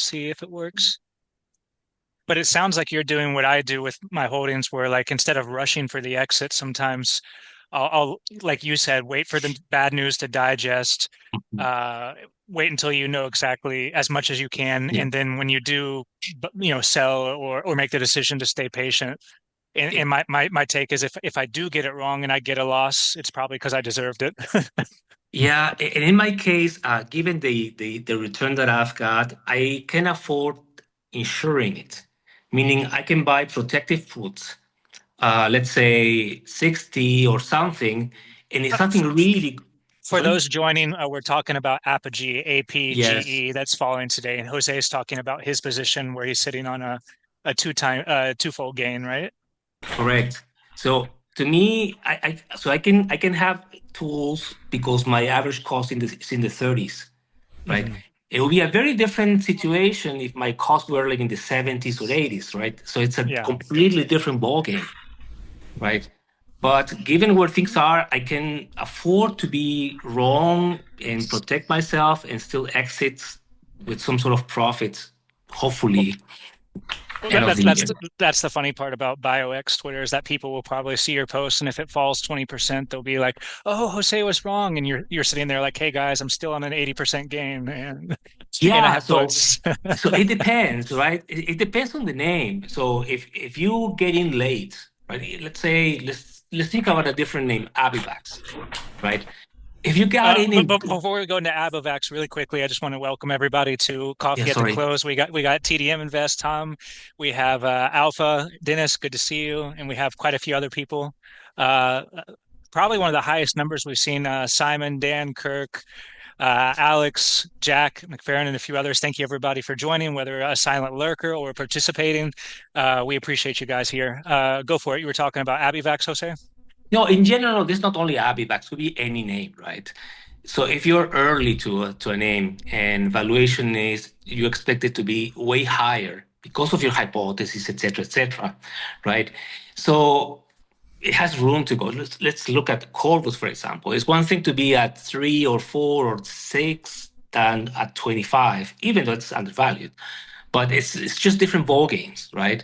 see if it works. But it sounds like you're doing what I do with my holdings, where like instead of rushing for the exit, sometimes I'll like you said, wait for the bad news to digest, uh, wait until you know exactly as much as you can, Yeah. and then when you do, sell or make the decision to stay patient. And my take is if I do get it wrong and I get a loss, it's probably because I deserved it. Yeah, and in my case, given the return that I've got, I can afford insuring it, meaning I can buy protective puts, let's say 60 or something, and if something really, For sorry? those joining, we're talking about APGE, Yes, APGE that's falling today, and Jose is talking about his position where he's sitting on a twofold gain, right? correct. So to me, I can have tools because my average cost is in the 30s, right? Hmm. It would be a very different situation if my costs were like in the 70s or 80s, right? So it's a Yeah. completely different ballgame, right? But given where things are, I can afford to be wrong and protect myself and still exit with some sort of profit, hopefully, Well, end of the year. that's the funny part about BioX Twitter is that people will probably see your post, and if it falls 20%, they'll be like, "Oh, Jose was wrong," and you're sitting there like, "Hey guys, I'm still on an 80% gain, and and I Yeah, have so puts." so it depends, right? It depends on the name. So if you get in late, right? Let's think about a different name, Abivax, right? If you got in But, in, but before we go into Abivax really quickly, I just want to welcome everybody to yeah, Coffee at the sorry. Close. We got TDMInvest, Tom. We have Alpha, Dennis. Good to see you, and we have quite a few other people. Uh, Probably one of the highest numbers we've seen. Simon, Dan, Kirk, Alex, Jack, McFerrin, and a few others. Thank you everybody for joining, whether a silent lurker or participating. We appreciate you guys here. Go for it. You were talking about Abivax, Jose. No, in general, this not only Abivax, could be any name, right? So if you're early to a name and valuation is you expect it to be way higher because of your hypothesis, et cetera, right? So it has room to go. Let's look at Corvus, for example. It's one thing to be at 3 or 4 or 6 than at 25, even though it's undervalued. But it's just different ball games, right?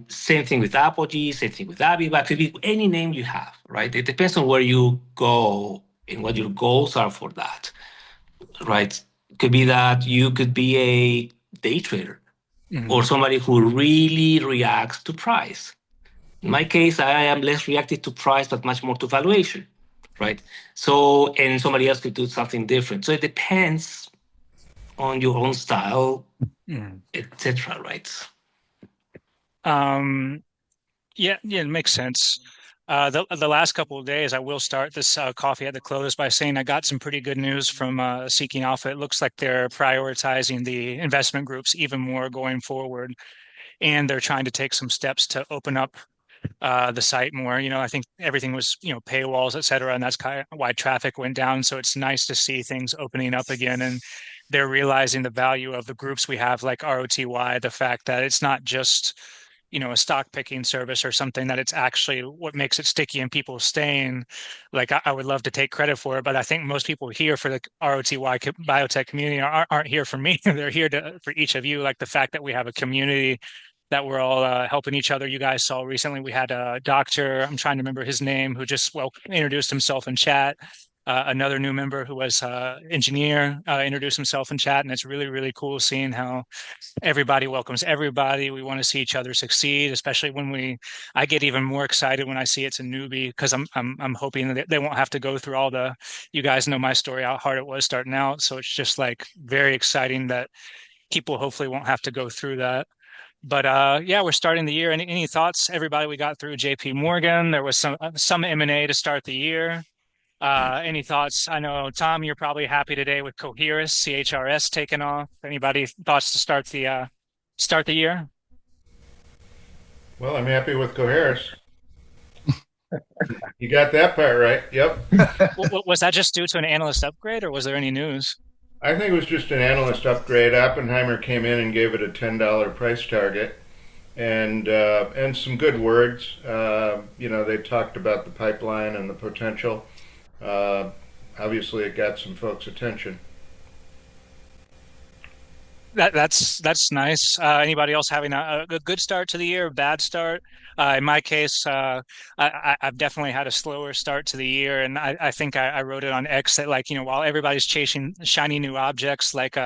Same thing with Apogee, same thing with Abivax. Could be any name you have, right? It depends on where you go and what your goals are for that, right? Could be that you could be a day trader or Mhm. somebody who really reacts to price. In my case, I am less reactive to price, but much more to valuation, right? So, and somebody else could do something different. So it depends on your own style, Mhm. etc. Right? Um, yeah, it makes sense. The last couple of days, I will start this coffee at the close by saying I got some pretty good news from Seeking Alpha. It looks like they're prioritizing the investment groups even more going forward, and they're trying to take some steps to open up the site more. I think everything was paywalls, et cetera, and that's kind of why traffic went down. So it's nice to see things opening up again, and they're realizing the value of the groups we have, like ROTY, the fact that it's not just a stock picking service or something, that it's actually what makes it sticky and people staying. Like I would love to take credit for it, but I think most people here for the ROTY biotech community aren't here for me. They're here for each of you. Like the fact that we have a community that we're all helping each other. You guys saw recently we had a doctor, I'm trying to remember his name, who just introduced himself in chat. Another new member who was engineer introduced himself in chat, and it's really really cool seeing how everybody welcomes everybody. We want to see each other succeed, especially when I get even more excited when I see it's a newbie, because I'm hoping that they won't have to go through all the, you guys know my story, how hard it was starting out. So it's just like very exciting that people hopefully won't have to go through that. But yeah, we're starting the year. Any thoughts, everybody? We got through J.P. Morgan. There was some M&A to start the year. Any thoughts? I know Tom, you're probably happy today with Coherus, CHRS taking off. Anybody thoughts to start the year? Well, I'm happy with Coherus. You got that part right. Yep. Was that just due to an analyst upgrade, or was there any news? I think it was just an analyst upgrade. Oppenheimer came in and gave it a $10 price target, and some good words. They talked about the pipeline and the potential. Uh, Obviously, it got some folks' attention. That's nice. Anybody else having a good start to the year, bad start? In my case, I've definitely had a slower start to the year, and I think I wrote it on X that, like, while everybody's chasing shiny new objects like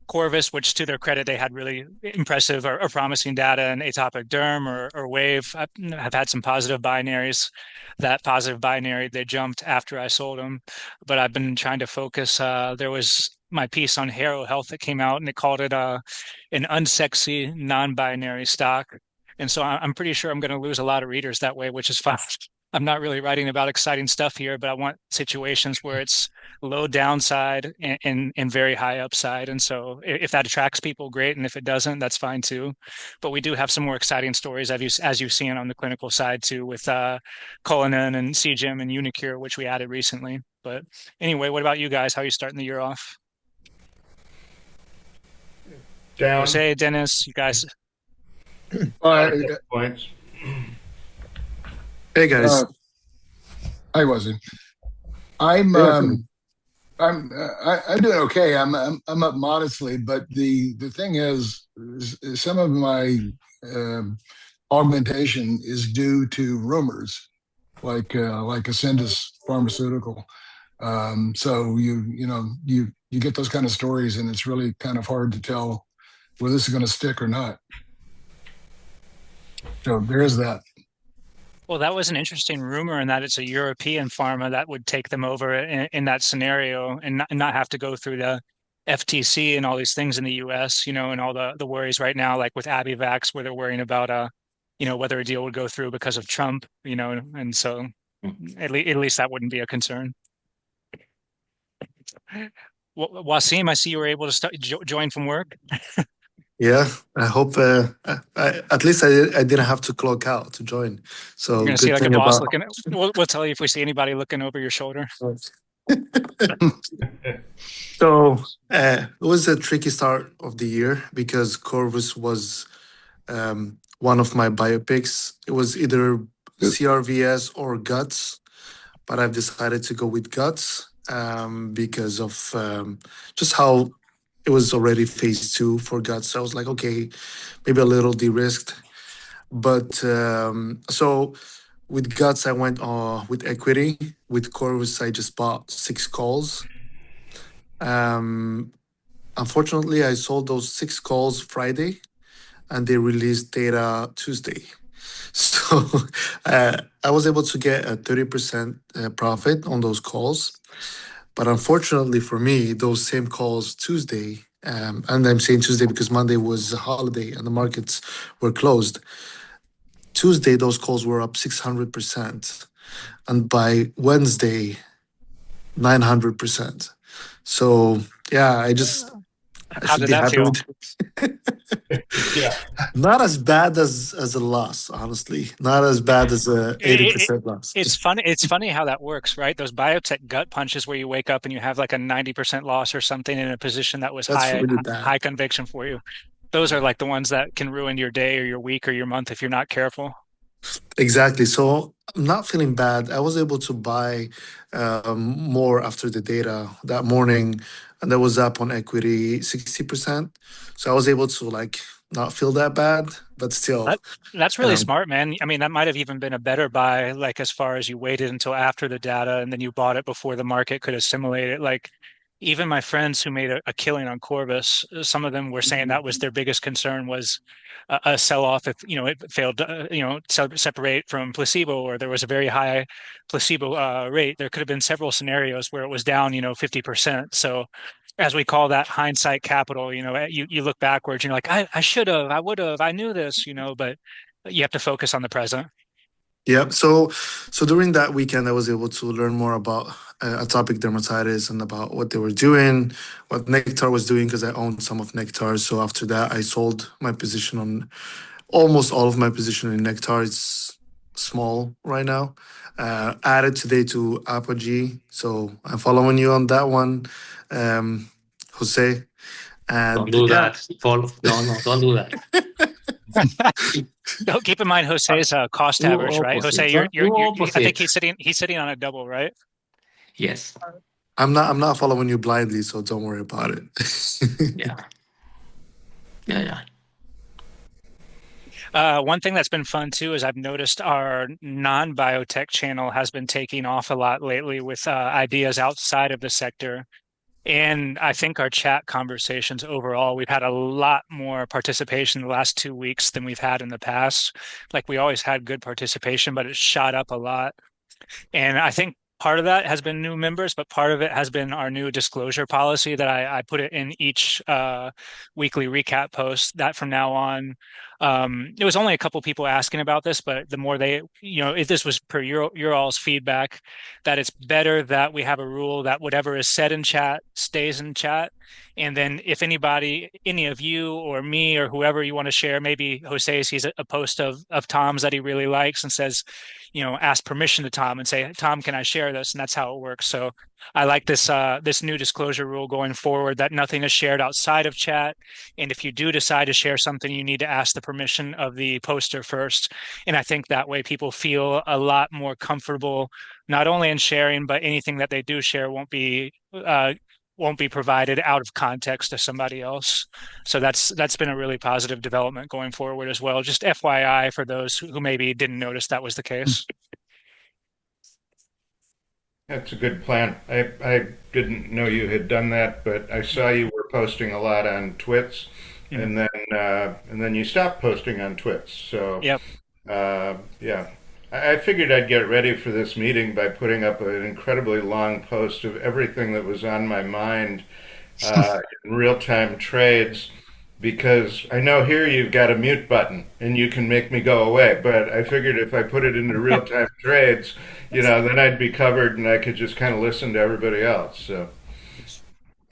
Corvus, which to their credit, they had really impressive or promising data in atopic derm or wave. I've had some positive binaries. That positive binary, they jumped after I sold them, but I've been trying to focus. There was my piece on HROW Health that came out, and they called it an unsexy non-binary stock. And so I'm pretty sure I'm going to lose a lot of readers that way, which is fine. I'm not really writing about exciting stuff here, but I want situations where it's low downside and very high upside. And so if that attracts people, great. And if it doesn't, that's fine too. But we do have some more exciting stories as you've seen on the clinical side too, with Cullinan and CGM and Unicure, which we added recently. But anyway, what about you guys? How are you starting the year off? Down. Jose, Dennis, you guys. Points. Hey guys. I wasn't. I'm doing okay. I'm up modestly, but the thing is some of my augmentation is due to rumors, like Ascendis Pharmaceutical. So you get those kind of stories, and it's really kind of hard to tell whether this is going to stick or not. So there is that. Well, that was an interesting rumor in that it's a European pharma that would take them over in that scenario and not have to go through the FTC and all these things in the US, and all the worries right now, like with Abivax, where they're worrying about, whether a deal would go through because of Trump, and so at least that wouldn't be a concern. Wassim, I see you were able to join from work. Yeah, I hope. At least I didn't have to clock out to join. So you're gonna see like a boss looking. We'll tell you if we see anybody looking over your shoulder. So it was a tricky start of the year because Corvus was one of my biopicks. It was either CRVS or guts, but I've decided to go with guts because of just how it was already phase 2 for guts. So I was like, okay, maybe a little de-risked. But so with guts, I went with equity. With Corvus, I just bought 6 calls. Unfortunately, I sold those 6 calls Friday, and they released data Tuesday. So I was able to get a 30% profit on those calls. But unfortunately for me, those same calls Tuesday, and I'm saying Tuesday because Monday was a holiday and the markets were closed. Tuesday, those calls were up 600%. And by Wednesday, 900%. So, yeah, How did that feel? Yeah. Not as bad as a loss, honestly. Not as bad as a 80% loss. It's funny how that works, right? Those biotech gut punches where you wake up and you have like a 90% loss or something in a position that was high conviction for you. Those are like the ones that can ruin your day or your week or your month if you're not careful. Exactly. So I'm not feeling bad. I was able to buy more after the data that morning, and that was up on equity 60%. So I was able to not feel that bad, but still. That's really smart, man. I mean, that might have even been a better buy, like as far as you waited until after the data and then you bought it before the market could assimilate it. Like even my friends who made a killing on Corvus, some of them were saying that was their biggest concern was a sell-off if it failed to separate from placebo, or there was a very high placebo rate. There could have been several scenarios where it was down 50%. So as we call that hindsight capital, you look backwards and you're like, I should have, I would have, I knew this, but you have to focus on the present. Yeah. So during that weekend, I was able to learn more about atopic dermatitis and about what they were doing, what Nectar was doing, because I owned some of Nectar. So after that, I sold my position on almost all of my position in Nectar. It's small right now. Added today to APGE. So I'm following you on that one, Jose. And don't do that. No, don't do that. No, keep in mind Jose's cost average, right? Jose, I think he's sitting on a double, right? Yes. I'm not following you blindly, so don't worry about it. Yeah. Yeah. One thing that's been fun too is I've noticed our non-biotech channel has been taking off a lot lately with ideas outside of the sector. And I think our chat conversations overall, we've had a lot more participation the last 2 weeks than we've had in the past. Like we always had good participation, but it shot up a lot. And I think part of that has been new members, but part of it has been our new disclosure policy that I put it in each weekly recap post that from now on. It was only a couple people asking about this, but the more they, if this was per your all's feedback, that it's better that we have a rule that whatever is said in chat stays in chat. And then if anybody, any of you or me or whoever you want to share, maybe Jose sees a post of Tom's that he really likes and says, ask permission to Tom and say, Tom, can I share this? And that's how it works. So I like this new disclosure rule going forward that nothing is shared outside of chat. And if you do decide to share something, you need to ask the permission of the poster first. And I think that way people feel a lot more comfortable, not only in sharing, but anything that they do share won't be provided out of context to somebody else. So that's been a really positive development going forward as well. Just FYI for those who maybe didn't notice that was the case. That's a good plan. I didn't know you had done that, but I saw you were posting a lot on Twits, Mhm. and then you stopped posting on Twits. So Yep. yeah, I figured I'd get ready for this meeting by putting up an incredibly long post of everything that was on my mind in real-time trades, because I know here you've got a mute button and you can make me go away. But I figured if I put it into real-time trades, then I'd be covered and I could just kind of listen to everybody else. So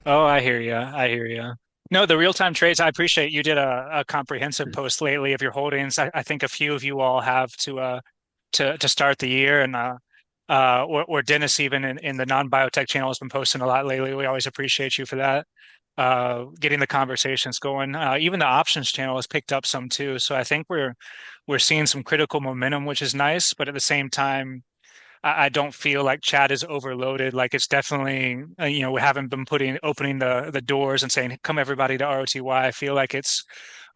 Oh, I hear you. I hear you. No, the real-time trades, I appreciate you did a comprehensive post lately of your holdings. I think a few of you all have to start the year, and or Dennis even in the non-biotech channel has been posting a lot lately. We always appreciate you for that. Getting the conversations going. Even the options channel has picked up some too. So I think we're seeing some critical momentum, which is nice, but at the same time, I don't feel like chat is overloaded. Like it's definitely, we haven't been opening the doors and saying, come everybody to ROTY. I feel like it's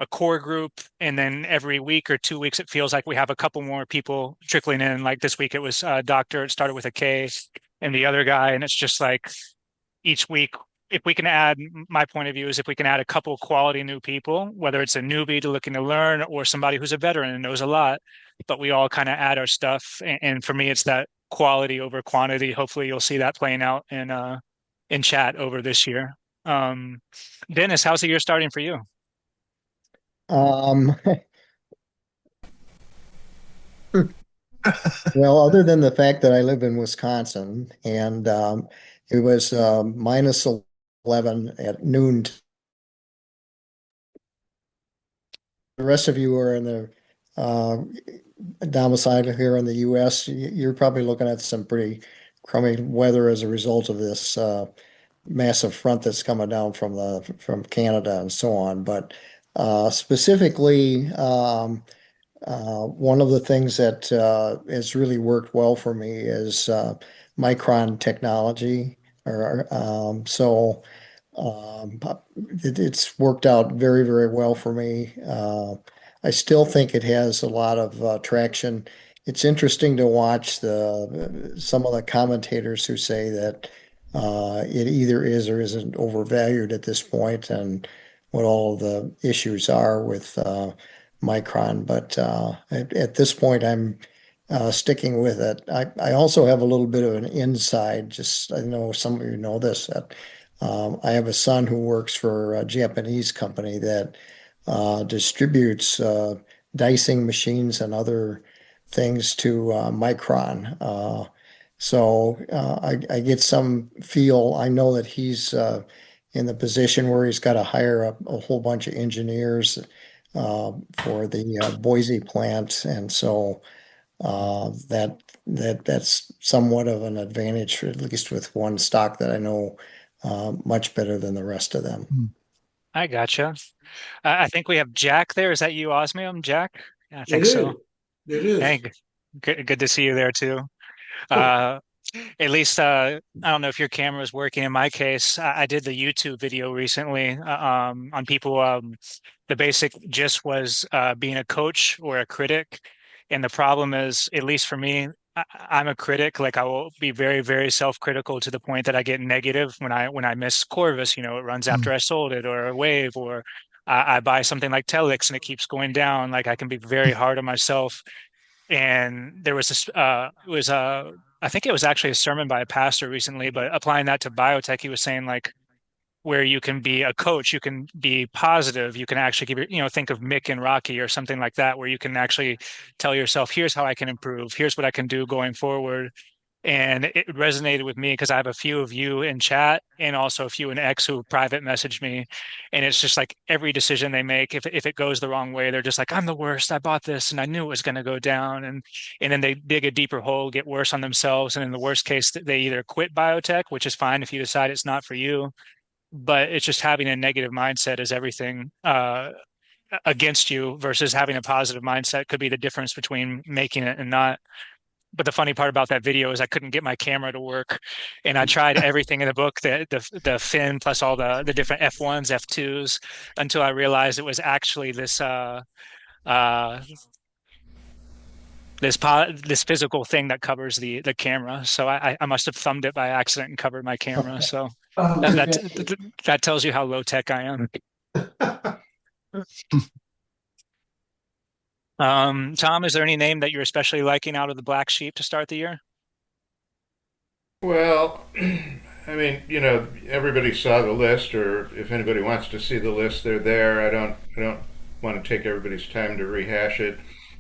a core group. And then every week or 2 weeks, it feels like we have a couple more people trickling in. Like this week, it was Doctor, it started with a K and the other guy. And it's just like each week, if we can add, my point of view is if we can add a couple quality new people, whether it's a newbie to looking to learn or somebody who's a veteran and knows a lot, but we all kind of add our stuff. And for me, it's that quality over quantity. Hopefully, you'll see that playing out in chat over this year. Um, Dennis, how's the year starting for you? Um, well, other than the fact that I live in Wisconsin and it was minus 11 at noon. The rest of you are in the uh, domicile here in the US. You're probably looking at some pretty crummy weather as a result of this massive front that's coming down from Canada and so on. But specifically, one of the things that has really worked well for me is Micron Technology. Um, it's worked out very, very well for me. I still think it has a lot of traction. It's interesting to watch some of the commentators who say that it either is or isn't overvalued at this point, and what all of the issues are with Micron. But at this point, I'm sticking with it. I also have a little bit of an inside. Just I know some of you know this. That I have a son who works for a Japanese company that distributes dicing machines and other things to Micron. I get some feel. I know that he's in the position where he's got to hire a whole bunch of engineers for the Boise plant, and so that's somewhat of an advantage, at least with one stock that I know much better than the rest of them. I gotcha. I think we have Jack there. Is that you, Osmium, Jack? Yeah, I It think is. so. It Hey, is. good to see you there too. Uh, At least I don't know if your camera is working. In my case, I did the YouTube video recently on people. The basic gist was being a coach or a critic, and the problem is, at least for me, I'm a critic. Like I will be very, very self-critical to the point that I get negative when I miss Corvus. You know, it runs after I sold it, or a wave, or I buy something like Telix and it keeps going down. Like I can be very hard on myself. And there was this it was I think it was actually a sermon by a pastor recently, but applying that to biotech, he was saying like where you can be a coach, you can be positive, you can actually give think of Mick and Rocky or something like that, where you can actually tell yourself, here's how I can improve, here's what I can do going forward. And it resonated with me because I have a few of you in chat and also a few in X who private message me. And it's just like every decision they make, if it goes the wrong way, they're just like, I'm the worst. I bought this and I knew it was going to go down. And then they dig a deeper hole, get worse on themselves. And in the worst case, they either quit biotech, which is fine if you decide it's not for you. But it's just having a negative mindset is everything against you versus having a positive mindset could be the difference between making it and not. But the funny part about that video is I couldn't get my camera to work, and I tried everything in the book, the fin plus all the different F1s, F2s, until I realized it was actually uh this physical thing that covers the camera. So I must have thumbed it by accident and covered my camera. So that tells you how low tech I am. Tom, is there any name that you're especially liking out of the black sheep to start the year? Well, I mean, everybody saw the list, or if anybody wants to see the list, they're there. I don't want to take everybody's time to rehash it.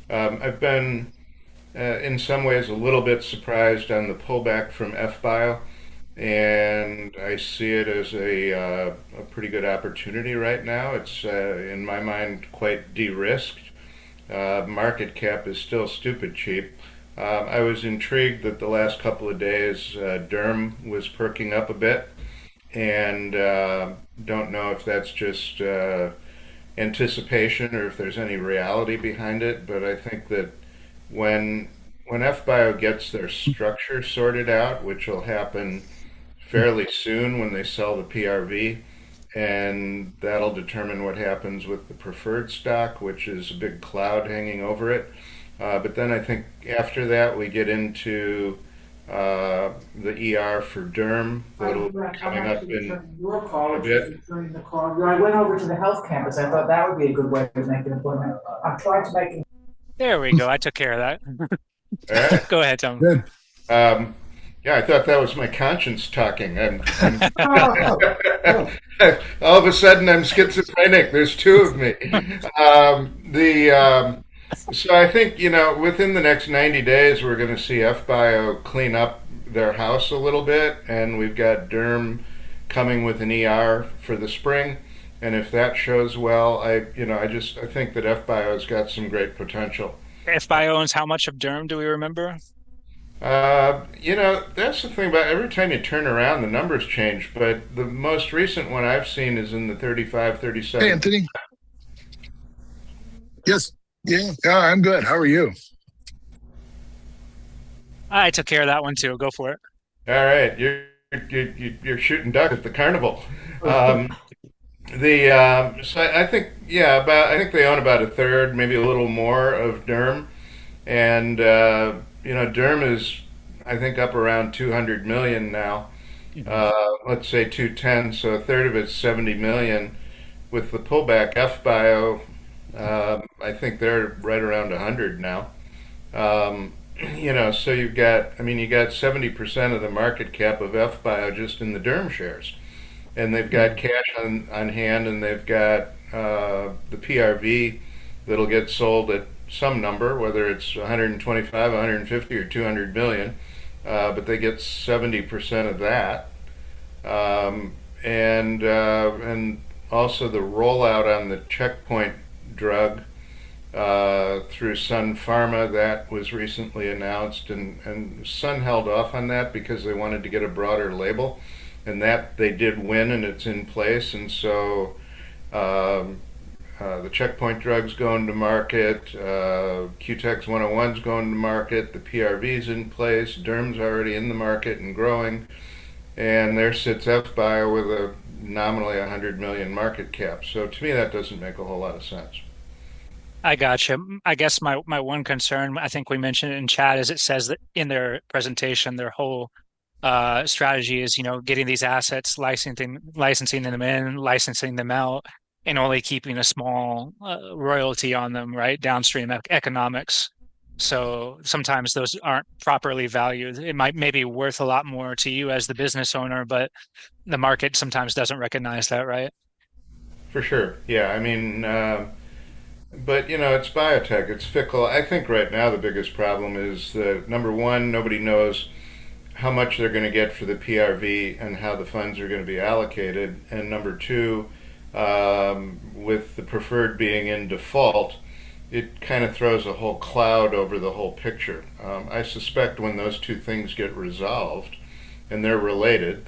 I've been, in some ways, a little bit surprised on the pullback from FBIO, and I see it as a pretty good opportunity right now. It's, in my mind, quite de-risked. Market cap is still stupid cheap. I was intrigued that the last couple of days DERM was perking up a bit, and don't know if that's just anticipation or if there's any reality behind it. But I think that when FBIO gets their structure sorted out, which will happen fairly soon when they sell the PRV, and that'll determine what happens with the preferred stock, which is a big cloud hanging over it. But then I think after that we get into the ER for DERM that'll be coming up in your call a bit. during the call. I went over to the health campus. I thought that would be a good way to make an appointment. I'm trying to make it. There we go. I took care of that. All right. Go ahead, Tom. Good. Yeah, I thought that was my conscience talking. All of a sudden, I'm schizophrenic. There's two of me. So I think, within the next 90 days, we're going to see FBIO clean up their house a little bit, and we've got DERM coming with an ER for the spring. And if that shows well, I think that FBIO's got some great potential. FBIO owns how much of DERM, do we remember? That's the thing about every time you turn around, the numbers change. But the most recent one I've seen is in the 35, 37. Hey, Anthony. Yes. Yeah, I'm good. How are you? I took care of that one too. Go for it. All right, you're shooting duck at the carnival. So I think I think they own about a third, maybe a little more of DERM, and DERM is, I think, up around 200 million now. Let's say 210, so a third of it's 70 million. With the pullback, FBIO, I think they're right around 100 now. So you got 70% of the market cap of FBIO just in the DERM shares, and they've got cash on hand, and they've got the PRV that'll get sold at some number, whether it's 125, 150, or 200 million, but they get 70% of that, and also the rollout on the checkpoint drug through Sun Pharma that was recently announced, and Sun held off on that because they wanted to get a broader label, and that they did win, and it's in place, and so The checkpoint drugs going to market, QTEX 101's going to market, the PRV's in place, DERM's already in the market and growing, and there sits FBIO with a nominally 100 million market cap. So to me, that doesn't make a whole lot of sense. I gotcha. I guess my one concern, I think we mentioned it in chat, is it says that in their presentation, their whole strategy is, getting these assets, licensing them in, licensing them out, and only keeping a small royalty on them, right? Downstream economics. So sometimes those aren't properly valued. It might maybe worth a lot more to you as the business owner, but the market sometimes doesn't recognize that, right? For sure. Yeah, I mean, but it's biotech, it's fickle. I think right now the biggest problem is that number one, nobody knows how much they're going to get for the PRV and how the funds are going to be allocated. And number two, with the preferred being in default, it kind of throws a whole cloud over the whole picture. I suspect when those two things get resolved, and they're related,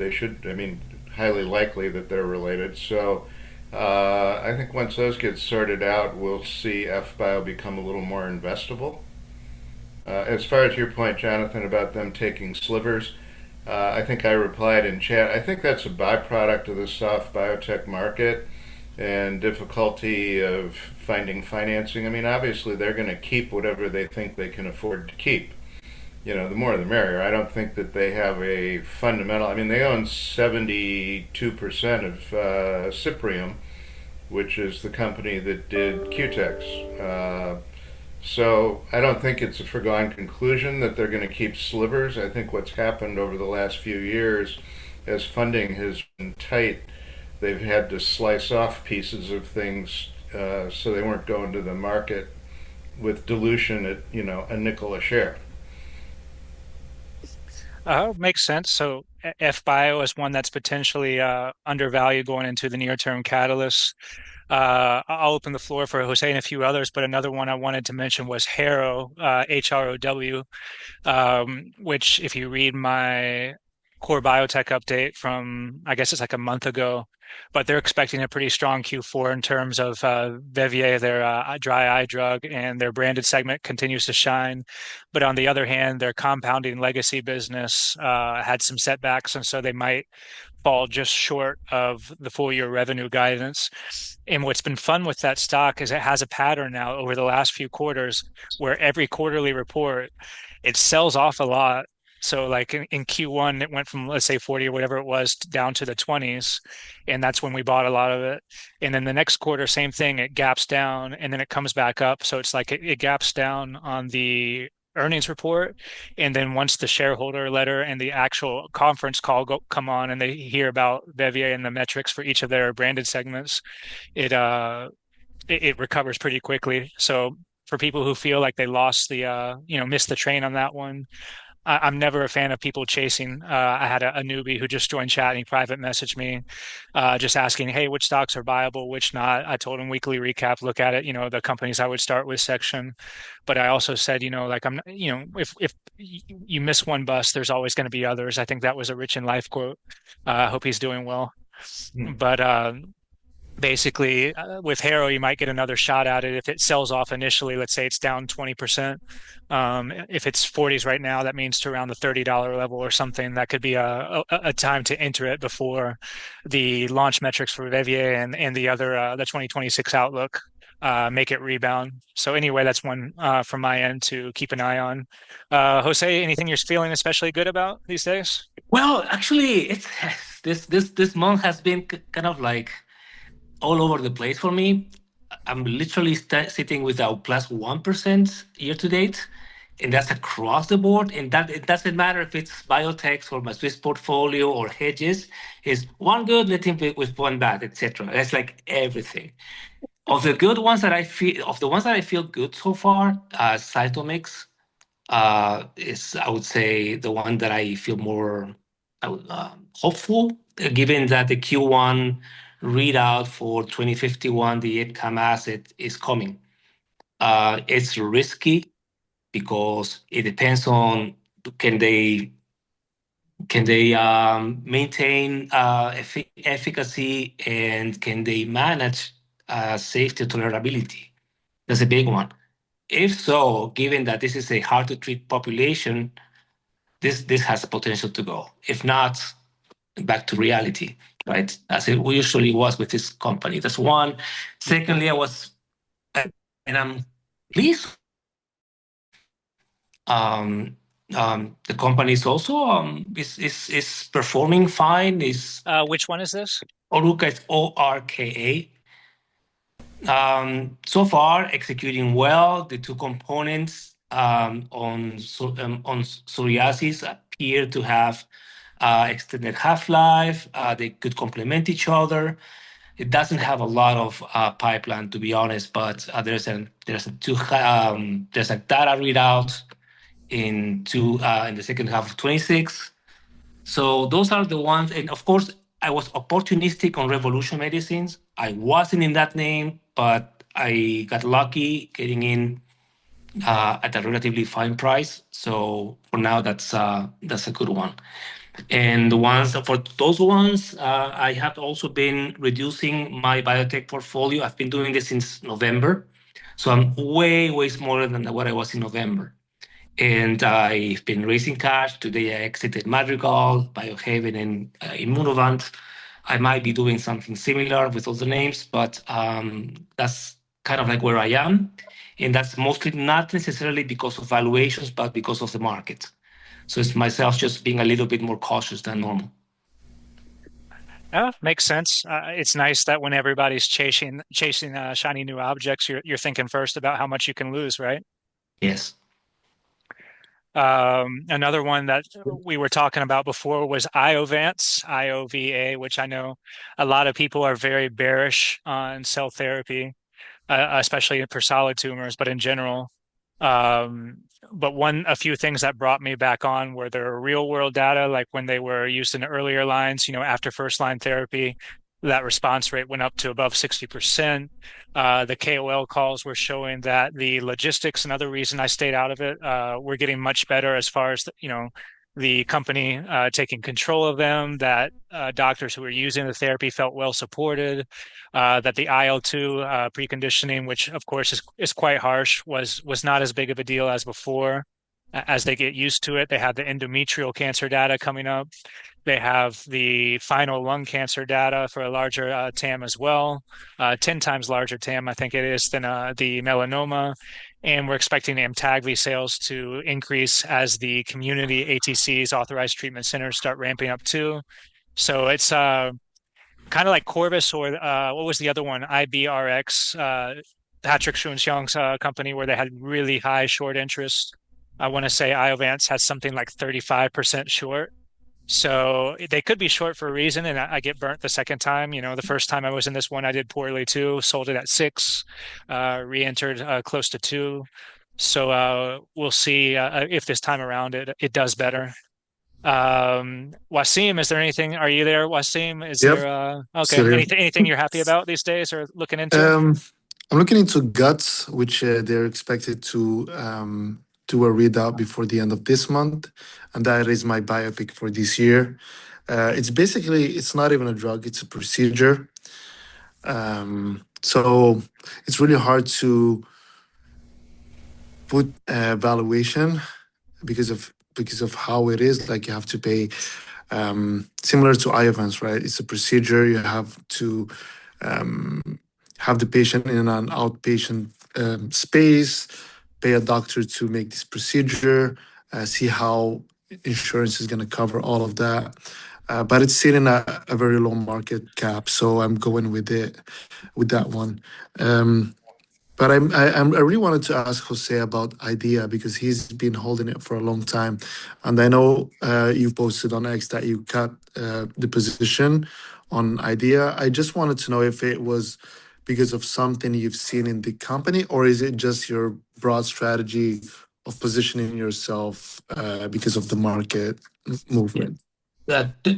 highly likely that they're related. So I think once those get sorted out, we'll see FBIO become a little more investable. As far as your point, Jonathan, about them taking slivers, I think I replied in chat. I think that's a byproduct of the soft biotech market and difficulty of finding financing. I mean, obviously, they're going to keep whatever they think they can afford to keep. The more the merrier. I don't think that they have a fundamental. I mean, they own 72% of Cyprium, which is the company that did QTEX. So I don't think it's a foregone conclusion that they're going to keep slivers. I think what's happened over the last few years, as funding has been tight, they've had to slice off pieces of things so they weren't going to the market with dilution at a nickel a share. Makes sense. So FBIO is one that's potentially undervalued going into the near-term catalysts. I'll open the floor for Jose and a few others, but another one I wanted to mention was HROW, HROW, which if you read my core biotech update from, I guess it's like a month ago, but they're expecting a pretty strong Q4 in terms of Vevier, their dry eye drug, and their branded segment continues to shine. But on the other hand, their compounding legacy business had some setbacks, and so they might fall just short of the full year revenue guidance. And what's been fun with that stock is it has a pattern now over the last few quarters where every quarterly report, it sells off a lot. So like in Q1, it went from, let's say 40 or whatever it was down to the 20s. And that's when we bought a lot of it. And then the next quarter, same thing, it gaps down and then it comes back up. So it's like it gaps down on the earnings report. And then once the shareholder letter and the actual conference call come on and they hear about Vevier and the metrics for each of their branded segments, it recovers pretty quickly. So for people who feel like they lost the, missed the train on that one, I'm never a fan of people chasing. I had a newbie who just joined chat and he private messaged me just asking, hey, which stocks are viable, which not. I told him weekly recap, look at it, the companies I would start with section. But I also said, if you miss one bus, there's always going to be others. I think that was a Rich in Life quote. I hope he's doing well. But basically, with HROW, you might get another shot at it. If it sells off initially, let's say it's down 20%. If it's 40s right now, that means to around the $30 level or something. That could be a time to enter it before the launch metrics for Vevier and the other, the 2026 outlook make it rebound. So anyway, that's one from my end to keep an eye on. Jose, anything you're feeling especially good about these days? Well, actually, it's this month has been kind of like all over the place for me. I'm literally sitting with a plus 1% year to date, and that's across the board. And that it doesn't matter if it's biotechs or my Swiss portfolio or hedges. Is one good, let him with one bad, etc. That's like everything. Of the ones that I feel good so far, CytoMX is, I would say, the one that I feel more hopeful, given that the Q1 readout for 2051, the EPCAM asset, is coming. It's risky because it depends on can they maintain efficacy and can they manage safety tolerability? That's a big one. If so, given that this is a hard to treat population, this has the potential to go. If not, back to reality, right? As it usually was with this company. That's one. Secondly, and I'm pleased. The company is also is performing fine. Which one is this? ORKA is ORKA. So far, executing well. The two components on psoriasis appear to have extended half-life. They could complement each other. It doesn't have a lot of pipeline, to be honest, but there's a data readout in the second half of 26. So those are the ones, and of course, I was opportunistic on Revolution Medicines. I wasn't in that name, but I got lucky getting in at a relatively fine price. So for now, that's a good one. And for those ones, I have also been reducing my biotech portfolio. I've been doing this since November. So I'm way, way smaller than what I was in November. And I've been raising cash. Today I exited Madrigal, Biohaven, and Immunovant. I might be doing something similar with other names, but that's kind of like where I am. And that's mostly not necessarily because of valuations, but because of the market. So it's myself just being a little bit more cautious than normal. Yeah, makes sense. It's nice that when everybody's chasing shiny new objects, you're thinking first about how much you can lose, right? Yes. Another one that we were talking about before was Iovance, IOVA, which I know a lot of people are very bearish on cell therapy, especially for solid tumors, but in general. But a few things that brought me back on were their real world data, like when they were used in earlier lines, after first line therapy, that response rate went up to above 60%. The KOL calls were showing that the logistics, another reason I stayed out of it, were getting much better as far as, the company taking control of them, that doctors who were using the therapy felt well supported, that the IL-2 preconditioning, which of course is quite harsh, was not as big of a deal as before. As they get used to it, they have the endometrial cancer data coming up. They have the final lung cancer data for a larger TAM as well, 10 times larger TAM, I think it is, than the melanoma. And we're expecting Amtagvi sales to increase as the community ATCs, authorized treatment centers, start ramping up too. So it's kind of like Corvus, or what was the other one? IBRX, Patrick Shunshyong's company, where they had really high short interest. I want to say Iovance has something like 35% short. So they could be short for a reason, and I get burnt the second time. The first time I was in this one, I did poorly too. Sold it at 6, re-entered close to 2. So we'll see if this time around it does better. Wassim, is there anything? Are you there, Wassim? Is Yep. there okay? Anything you're happy about these days or looking into? I'm looking into guts, which they're expected to do a readout before the end of this month, and that is my biopic for this year. It's not even a drug; it's a procedure. So it's really hard to put a valuation because of how it is. Like, you have to pay similar to Iovance, right? It's a procedure. You have to have the patient in an outpatient space, pay a doctor to make this procedure, see how insurance is going to cover all of that. But it's sitting at a very low market cap, so I'm going with that one. But I really wanted to ask Jose about IDEA, because he's been holding it for a long time, and I know you posted on X that you cut the position on IDEA. I just wanted to know if it was because of something you've seen in the company, or is it just your broad strategy of positioning yourself because of the market movement?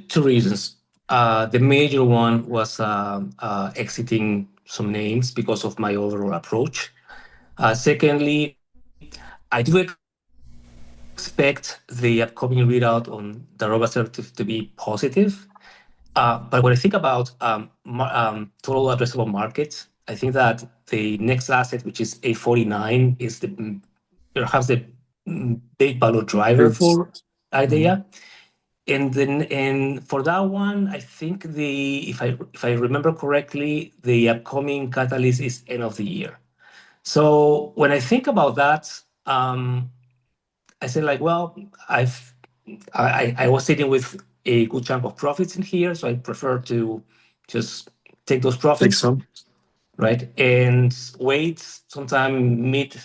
Two reasons. The major one was exiting some names because of my overall approach. Secondly, I do expect the upcoming readout on the darovasertib to be positive. But when I think about total addressable markets, I think that the next asset, which is 849, is perhaps the big value driver for IDEA. And then, for that one, I think if I remember correctly, the upcoming catalyst is end of the year. So when I think about that, I say like, well, I was sitting with a good chunk of profits in here, so I prefer to just take those profits. Take some. Right, and wait sometime mid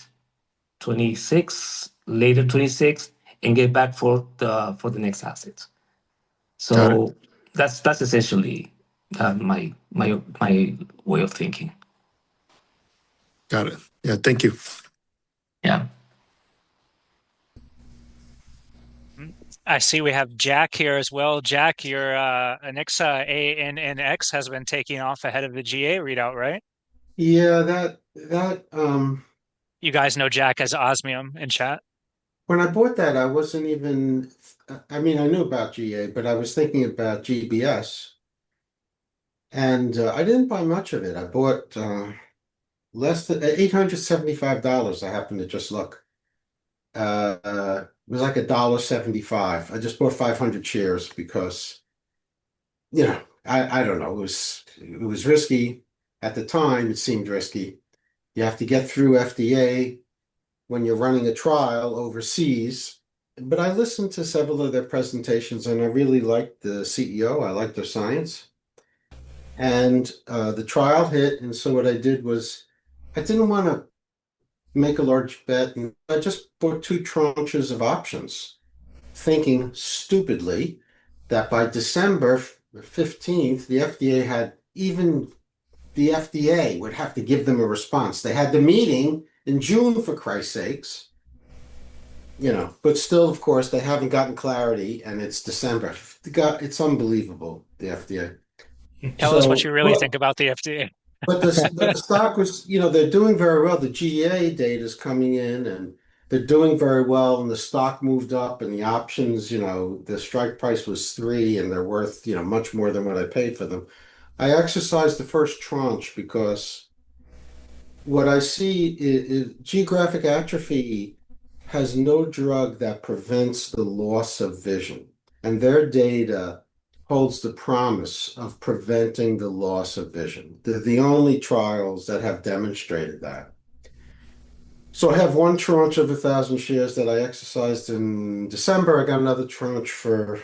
26, later 26, and get back for the next asset. So that's essentially my way of thinking. Got it. Yeah, thank you. Yeah. I see we have Jack here as well. Jack, your Anixa ANNX has been taking off ahead of the GA readout, right? Yeah, You guys know Jack as Osmium in chat. when I bought that, I wasn't even, I mean, I knew about GA, but I was thinking about GBS. And I didn't buy much of it. I bought less than $875. I happened to just look. It was like $1.75. I just bought 500 shares because, I don't know. It was risky at the time. It seemed risky. You have to get through FDA when you're running a trial overseas. But I listened to several of their presentations, and I really liked the CEO. I liked their science. And the trial hit, and so what I did was I didn't want to make a large bet, and I just bought 2 tranches of options, thinking stupidly that by December 15th, the FDA would have to give them a response. They had the meeting in June, for Christ's sakes, but still, of course, they haven't gotten clarity, and it's December. It's unbelievable, the FDA. Tell us what you really think about the FDA. But the stock was, they're doing very well. The GA data is coming in, and they're doing very well, and the stock moved up, and the options, the strike price was 3, and they're worth, much more than what I paid for them. I exercised the first tranche because what I see is geographic atrophy has no drug that prevents the loss of vision, and their data holds the promise of preventing the loss of vision. They're the only trials that have demonstrated that. So I have one tranche of 1,000 shares that I exercised in December. I got another tranche for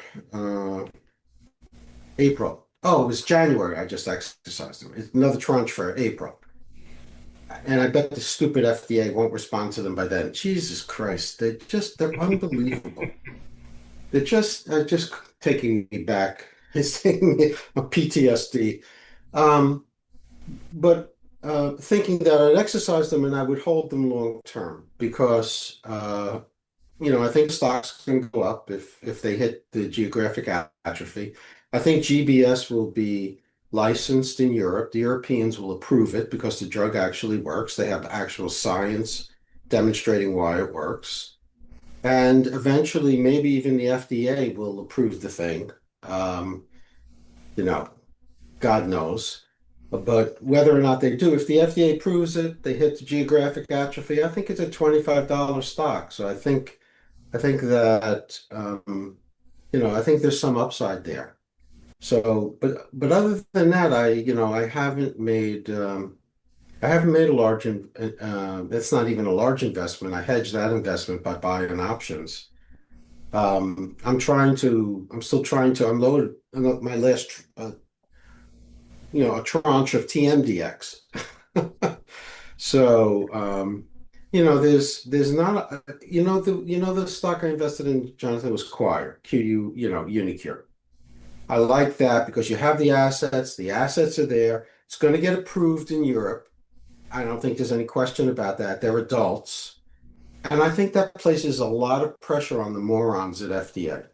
April. Oh, it was January. I just exercised them. It's another tranche for April. And I bet the stupid FDA won't respond to them by then. Jesus Christ. They're unbelievable. They're just taking me back. It's taking me a PTSD. But thinking that I'd exercise them and I would hold them long term because, I think stocks can go up if they hit the geographic atrophy. I think GBS will be licensed in Europe. The Europeans will approve it because the drug actually works. They have actual science demonstrating why it works. And eventually, maybe even the FDA will approve the thing. God knows. But whether or not they do, if the FDA approves it, they hit the geographic atrophy. I think it's a $25 stock. So I think that I think there's some upside there. So, but other than that, I haven't made a large. It's not even a large investment. I hedged that investment by buying options. I'm still trying to unload my last, a tranche of TMDX. So, there's not, the stock I invested in, Jonathan, was Quire, Unicure. I like that because you have the assets are there. It's going to get approved in Europe. I don't think there's any question about that. They're adults. And I think that places a lot of pressure on the morons at FDA.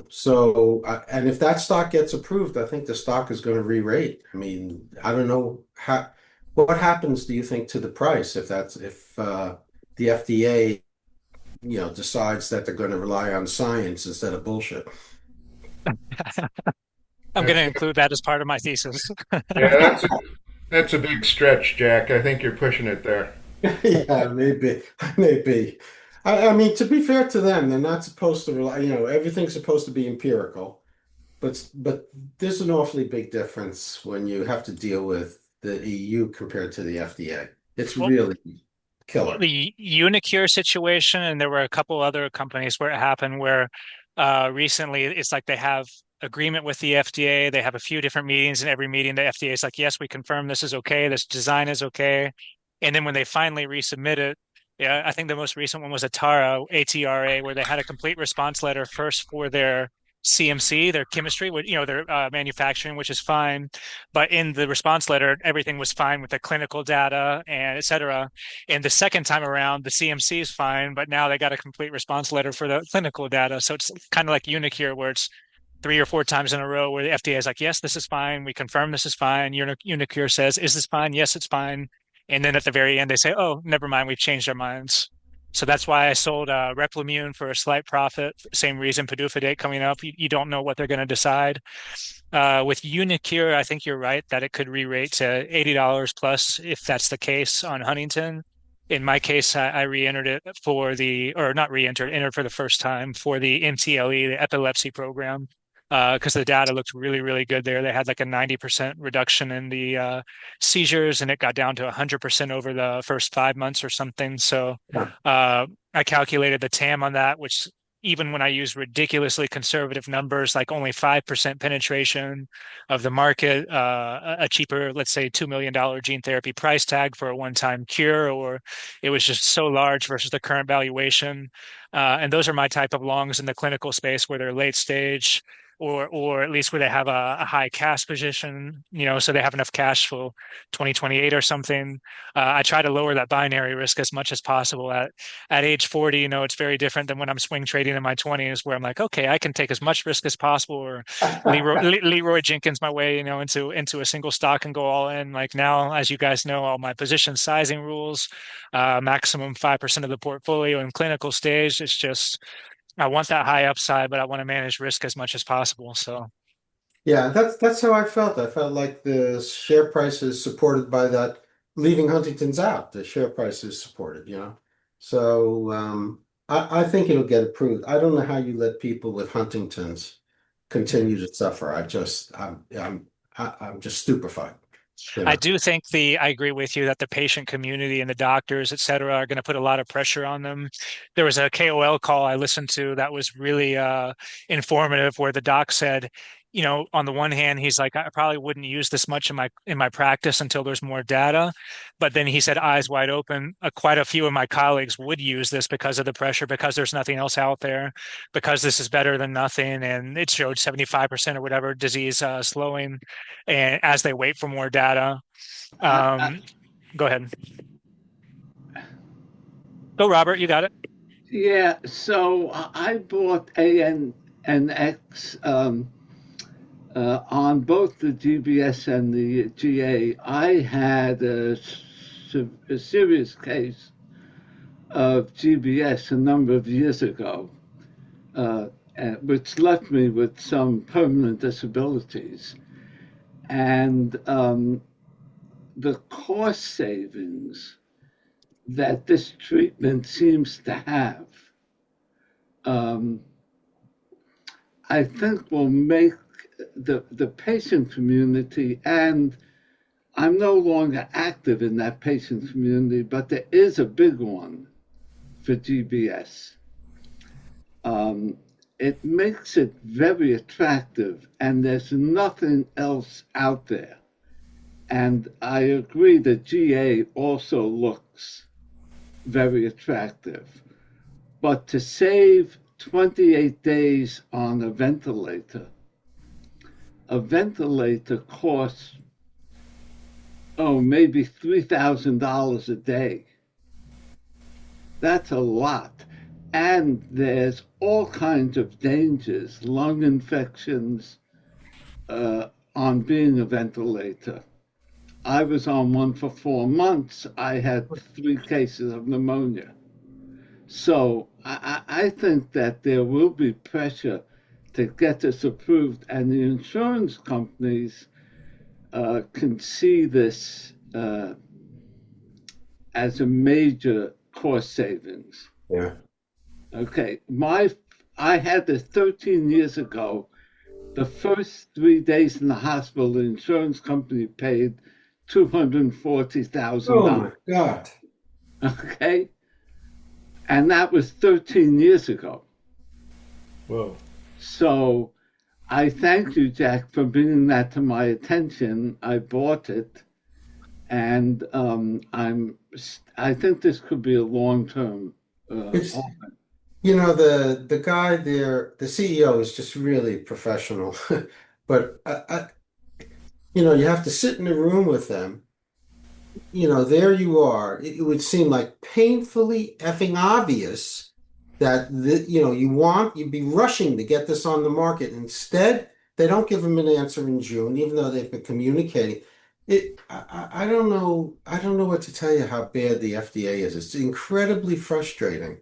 So, and if that stock gets approved, I think the stock is going to re-rate. I mean, I don't know what happens, do you think, to the price if the FDA, decides that they're going to rely on science instead of bullshit? I'm going to include that as part of my thesis. Yeah, That's a big stretch, Jack. I think you're pushing it there. Yeah, maybe, maybe. I mean, to be fair to them, they're not supposed to rely, everything's supposed to be empirical, but there's an awfully big difference when you have to deal with the EU compared to the FDA. It's Well, really well, killer. the Unicure situation, and there were a couple other companies where it happened where recently it's like they have agreement with the FDA. They have a few different meetings, and every meeting the FDA is like, yes, we confirm this is okay, this design is okay. And then when they finally resubmit it, yeah, I think the most recent one was ATRA, where they had a complete response letter first for their CMC, their chemistry, their manufacturing, which is fine. But in the response letter, everything was fine with the clinical data and et cetera. And the second time around, the CMC is fine, but now they got a complete response letter for the clinical data. So it's kind of like Unicure, where it's 3 or 4 times in a row where the FDA is like, yes, this is fine. We confirm this is fine. Unicure says, is this fine? Yes, it's fine. And then at the very end, they say, oh, never mind. We've changed our minds. So that's why I sold Replimune for a slight profit. Same reason, PDUFA date coming up. You don't know what they're going to decide. With Unicure, I think you're right that it could re-rate to $80 plus if that's the case on Huntington. In my case, I re-entered it or not re-entered, entered for the first time for the MTLE, the epilepsy program, because the data looked really, really good there. They had like a 90% reduction in the seizures, and it got down to 100% over the first 5 months or something. So I calculated the TAM on that, which even when I use ridiculously conservative numbers, like only 5% penetration of the market, a cheaper, let's say $2 million gene therapy price tag for a one-time cure, or it was just so large versus the current valuation. And those are my type of longs in the clinical space where they're late stage, or at least where they have a high cash position, so they have enough cash for 2028 or something. I try to lower that binary risk as much as possible. At age 40, it's very different than when I'm swing trading in my 20s, where I'm like, okay, I can take as much risk as possible, or Leroy Jenkins my way, into a single stock and go all in. Like now, as you guys know, all my position sizing rules, maximum 5% of the portfolio in clinical stage. It's just I want that high upside, but I want to manage risk as much as possible. So Yeah, that's how I felt. I felt like the share price is supported by that, leaving Huntington's out. The share price is supported. So I think it'll get approved. I don't know how you let people with Huntington's continue to suffer. I'm just stupefied. I do think I agree with you that the patient community and the doctors, et cetera, are going to put a lot of pressure on them. There was a KOL call I listened to that was really informative, where the doc said, on the one hand, he's like, I probably wouldn't use this much in my practice until there's more data. But then he said, eyes wide open, quite a few of my colleagues would use this because of the pressure, because there's nothing else out there, because this is better than nothing. And it showed 75% or whatever disease slowing, and as they wait for more data. Go ahead. Go, Robert, you got it. Yeah, so I bought ANX on both the GBS and the GA. I had a serious case of GBS a number of years ago, which left me with some permanent disabilities. And the cost savings that this treatment seems to have, I think will make the patient community, and I'm no longer active in that patient community, but there is a big one for GBS. It makes it very attractive, and there's nothing else out there. And I agree that GA also looks very attractive. But to save 28 days on a ventilator costs, maybe $3,000 a day. That's a lot. And there's all kinds of dangers, lung infections, on being a ventilator. I was on one for 4 months. I had 3 cases of pneumonia. So I think that there will be pressure to get this approved, and the insurance companies can see this as a major cost savings. Yeah. Okay, I had this 13 years ago. The first 3 days in the hospital, the insurance company paid $240,000. Oh my God. Okay, and that was 13 years ago. Whoa. So I thank you, Jack, for bringing that to my attention. I bought it, and I think this could be a long-term offering. You know, the guy there, the CEO is just really professional, but you know, you have to sit in a room with them. You know, there you are. It would seem like painfully effing obvious that you know you'd be rushing to get this on the market. Instead, they don't give them an answer in June, even though they've been communicating. I don't know. I don't know what to tell you how bad the FDA is. It's incredibly frustrating.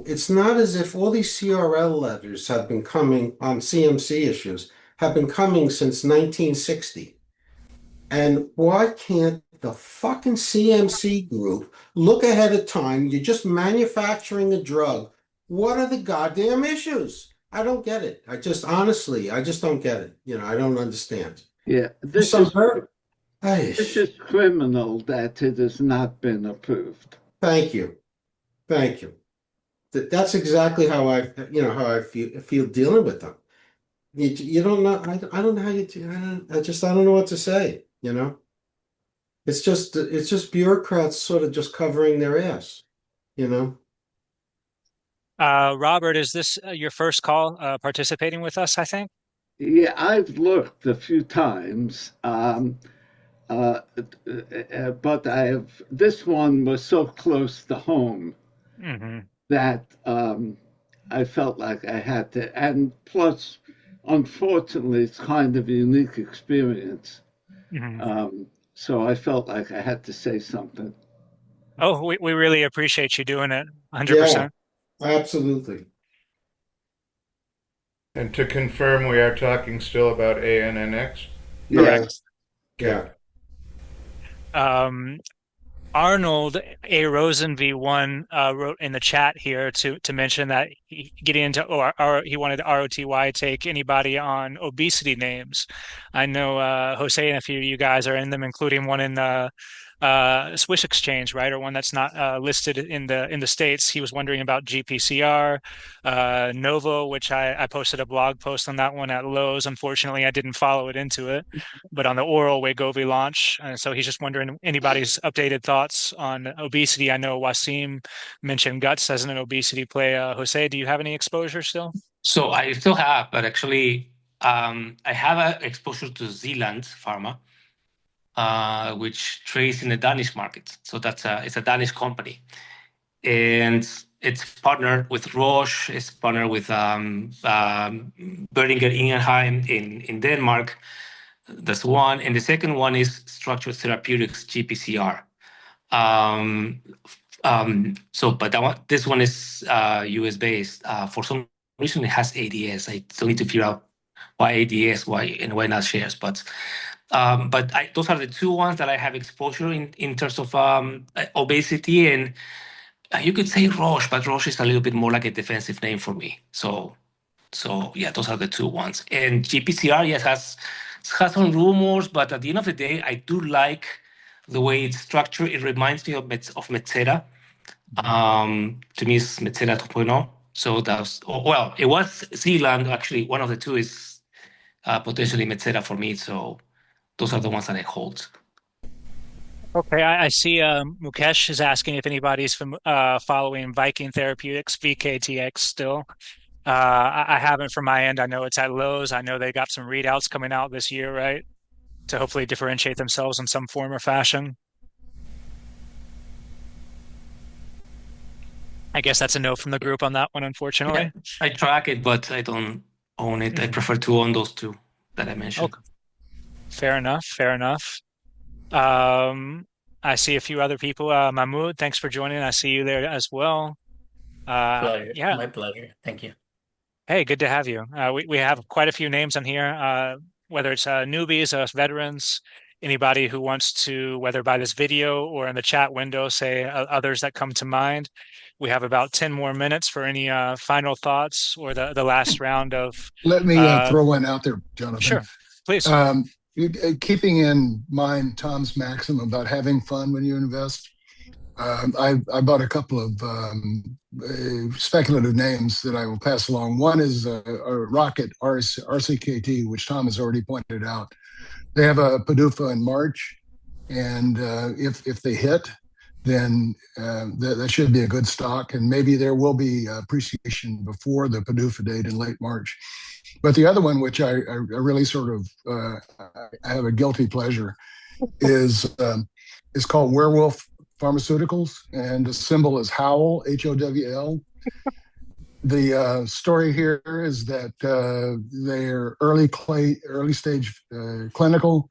It's not as if all these CRL letters have been coming on CMC issues have been coming since 1960. And why can't the fucking CMC group look ahead of time? You're just manufacturing a drug. What are the goddamn issues? I don't get it. Honestly, I just don't get it. You know, I don't understand. Yeah, this is criminal that it has not been approved. Thank you. Thank you. That's exactly how I feel dealing with them. You don't know. I don't know how you do. I don't know what to say. You know, it's just bureaucrats sort of just covering their ass. You know. Robert, is this your first call participating with us, I think? Yeah, I've looked a few times, but this one was so close to home that I felt like I had to, and plus, unfortunately, it's kind of a unique experience. So I felt like I had to say something. Oh, we really appreciate you doing it, 100%. Yeah, absolutely. And to confirm, we are talking still about ANNX? Correct. Yeah. Arnold A. Rosen V1 wrote in the chat here to mention that getting into he wanted ROTY take anybody on obesity names. I know Jose and a few of you guys are in them, including one in the Swiss exchange, right, or one that's not listed in the States. He was wondering about GPCR, Novo, which I posted a blog post on that one at Lowe's. Unfortunately, I didn't follow it into it, but on the oral Wegovy launch. So he's just wondering anybody's updated thoughts on obesity. I know Wassim mentioned guts as an obesity play. Jose, do you have any exposure still? So I still have, but actually, I have an exposure to Zealand Pharma, which trades in the Danish market. So it's a Danish company, and it's partnered with Roche. It's partnered with Boehringer Ingelheim in Denmark. That's one, and the second one is Structured Therapeutics (GPCR). But this one is US based. For some reason, it has ADS. I still need to figure out why ADS, why not shares, but. Those are the two ones that I have exposure in terms of obesity, and you could say Roche, but Roche is a little bit more like a defensive name for me. So yeah, those are the two ones. And GPCR, yes, has some rumors, but at the end of the day, I do like the way it's structured. It reminds me of Metsera. To me, it's Metsera 2.0. So it was Zealand, actually. One of the two is potentially Metsera for me. So those are the ones that I hold. Okay, I see Mukesh is asking if anybody's following Viking Therapeutics, VKTX still. I haven't from my end. I know it's at Lowe's. I know they got some readouts coming out this year, right? To hopefully differentiate themselves in some form or fashion. I guess that's a no from the group on that one, unfortunately. Yeah, I track it, but I don't own it. I prefer to own those two that I mentioned. Okay. Fair enough. Fair enough. I see a few other people. Mahmoud, thanks for joining. I see you there as well. Yeah, my pleasure. Thank you. Hey, good to have you. We have quite a few names on here. whether it's newbies, us veterans, anybody who wants to, whether by this video or in the chat window, say others that come to mind. We have about 10 more minutes for any final thoughts or the last round of. Let me throw one out there, Jonathan. Sure, please. Keeping in mind Tom's maxim about having fun when you invest, I bought a couple of speculative names that I will pass along. One is a Rocket RCKT, which Tom has already pointed out. They have a PDUFA in March, and if they hit, then that should be a good stock, and maybe there will be appreciation before the PDUFA date in late March. But the other one, which I really sort of I have a guilty pleasure, is called Werewolf Pharmaceuticals, and the symbol is HOWL, HOWL. The story here is that they're early stage clinical.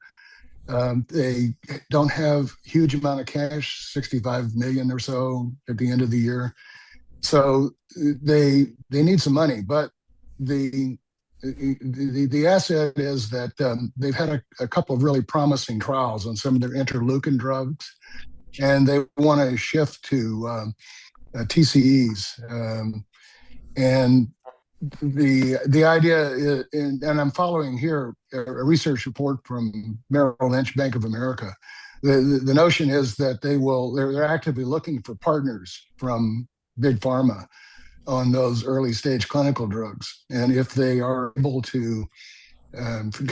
They don't have huge amount of cash, 65 million or so at the end of the year. So they need some money, but the asset is that they've had a couple of really promising trials on some of their interleukin drugs, and they want to shift to TCEs. And the idea is, and I'm following here a research report from Merrill Lynch, Bank of America. The notion is that they're actively looking for partners from big pharma on those early stage clinical drugs. And if they are able to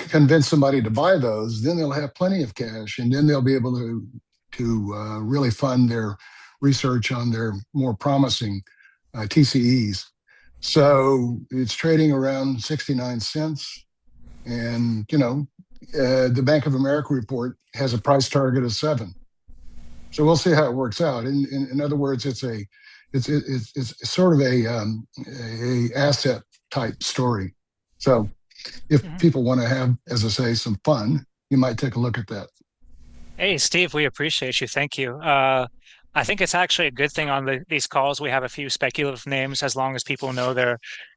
convince somebody to buy those, then they'll have plenty of cash, and then they'll be able to really fund their research on their more promising TCEs. So it's trading around 69 cents. And, the Bank of America report has a price target of 7. So we'll see how it works out. In other words, it's sort of a asset type story. So if people want to have, as I say, some fun, you might take a look at that. Hey, Steve, we appreciate you. Thank you. I think it's actually a good thing on these calls. We have a few speculative names as long as people know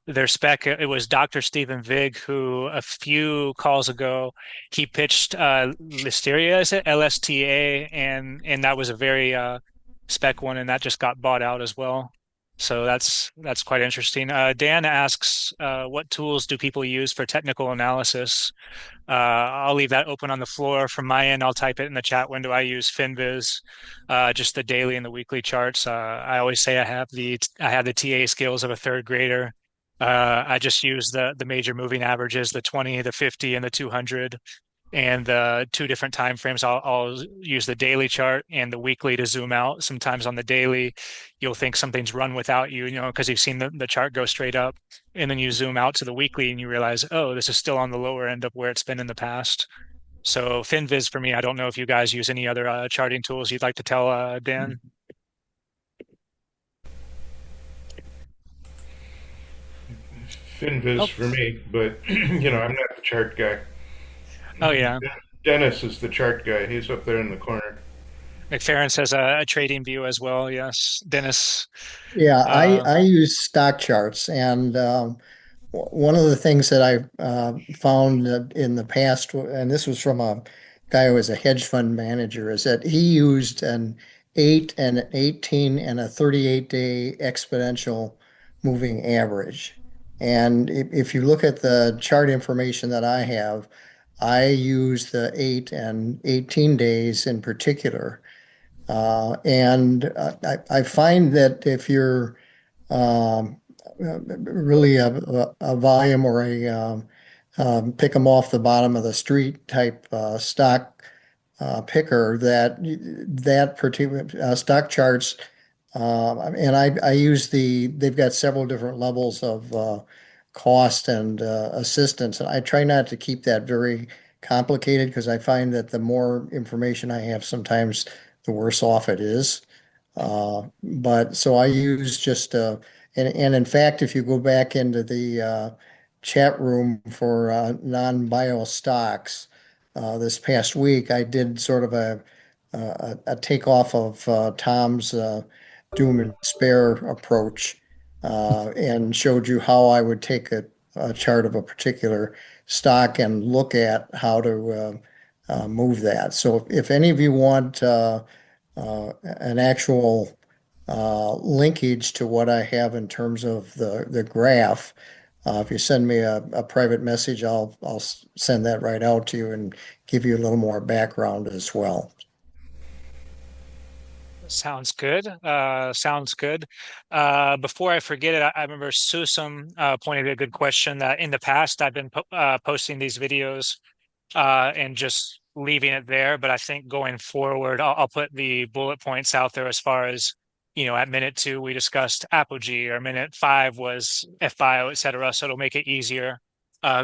their spec. It was Dr. Stephen Vig who a few calls ago, he pitched Listeria, is it? LSTA, and that was a very spec one, and that just got bought out as well. So that's quite interesting. Dan asks, what tools do people use for technical analysis? I'll leave that open on the floor. From my end, I'll type it in the chat window. I use FinViz, just the daily and the weekly charts. I always say I have the TA skills of a third grader. I just use the major moving averages, the 20, the 50, and the 200. And the 2 different time frames, I'll use the daily chart and the weekly to zoom out. Sometimes on the daily, you'll think something's run without you, because you've seen the chart go straight up. And then you zoom out to the weekly and you realize, oh, this is still on the lower end of where it's been in the past. So FinViz for me. I don't know if you guys use any other charting tools you'd like to tell Dan. FinViz for me, but I'm not the chart guy. Oh, yeah. Dennis is the chart guy. He's up there in the corner. McFerrin says a trading view as well. Yes, Dennis. Yeah, I use stock charts, and one of the things that I found in the past, and this was from a guy who was a hedge fund manager, is that he used an 8, an 18, and a 38-day exponential moving average. And if you look at the chart information that I have, I use the 8 and 18 days in particular. And I find that if you're really a volume or a pick them off the bottom of the street type stock picker, that particular stock charts, and I use they've got several different levels of cost and assistance. And I try not to keep that very complicated because I find that the more information I have, sometimes the worse off it is. But so I use just, and in fact, if you go back into the chat room for non-bio stocks this past week, I did sort of a takeoff of Tom's doom and despair approach and showed you how I would take a chart of a particular stock and look at how to move that. So if any of you want an actual linkage to what I have in terms of the graph, if you send me a private message, I'll send that right out to you and give you a little more background as well. Sounds good. Sounds good. Before I forget it, I remember Susam pointed out a good question that in the past I've been posting these videos and just leaving it there. But I think going forward, I'll put the bullet points out there as far as, at minute 2, we discussed APGE, or minute 5 was FBIO, et cetera. So it'll make it easier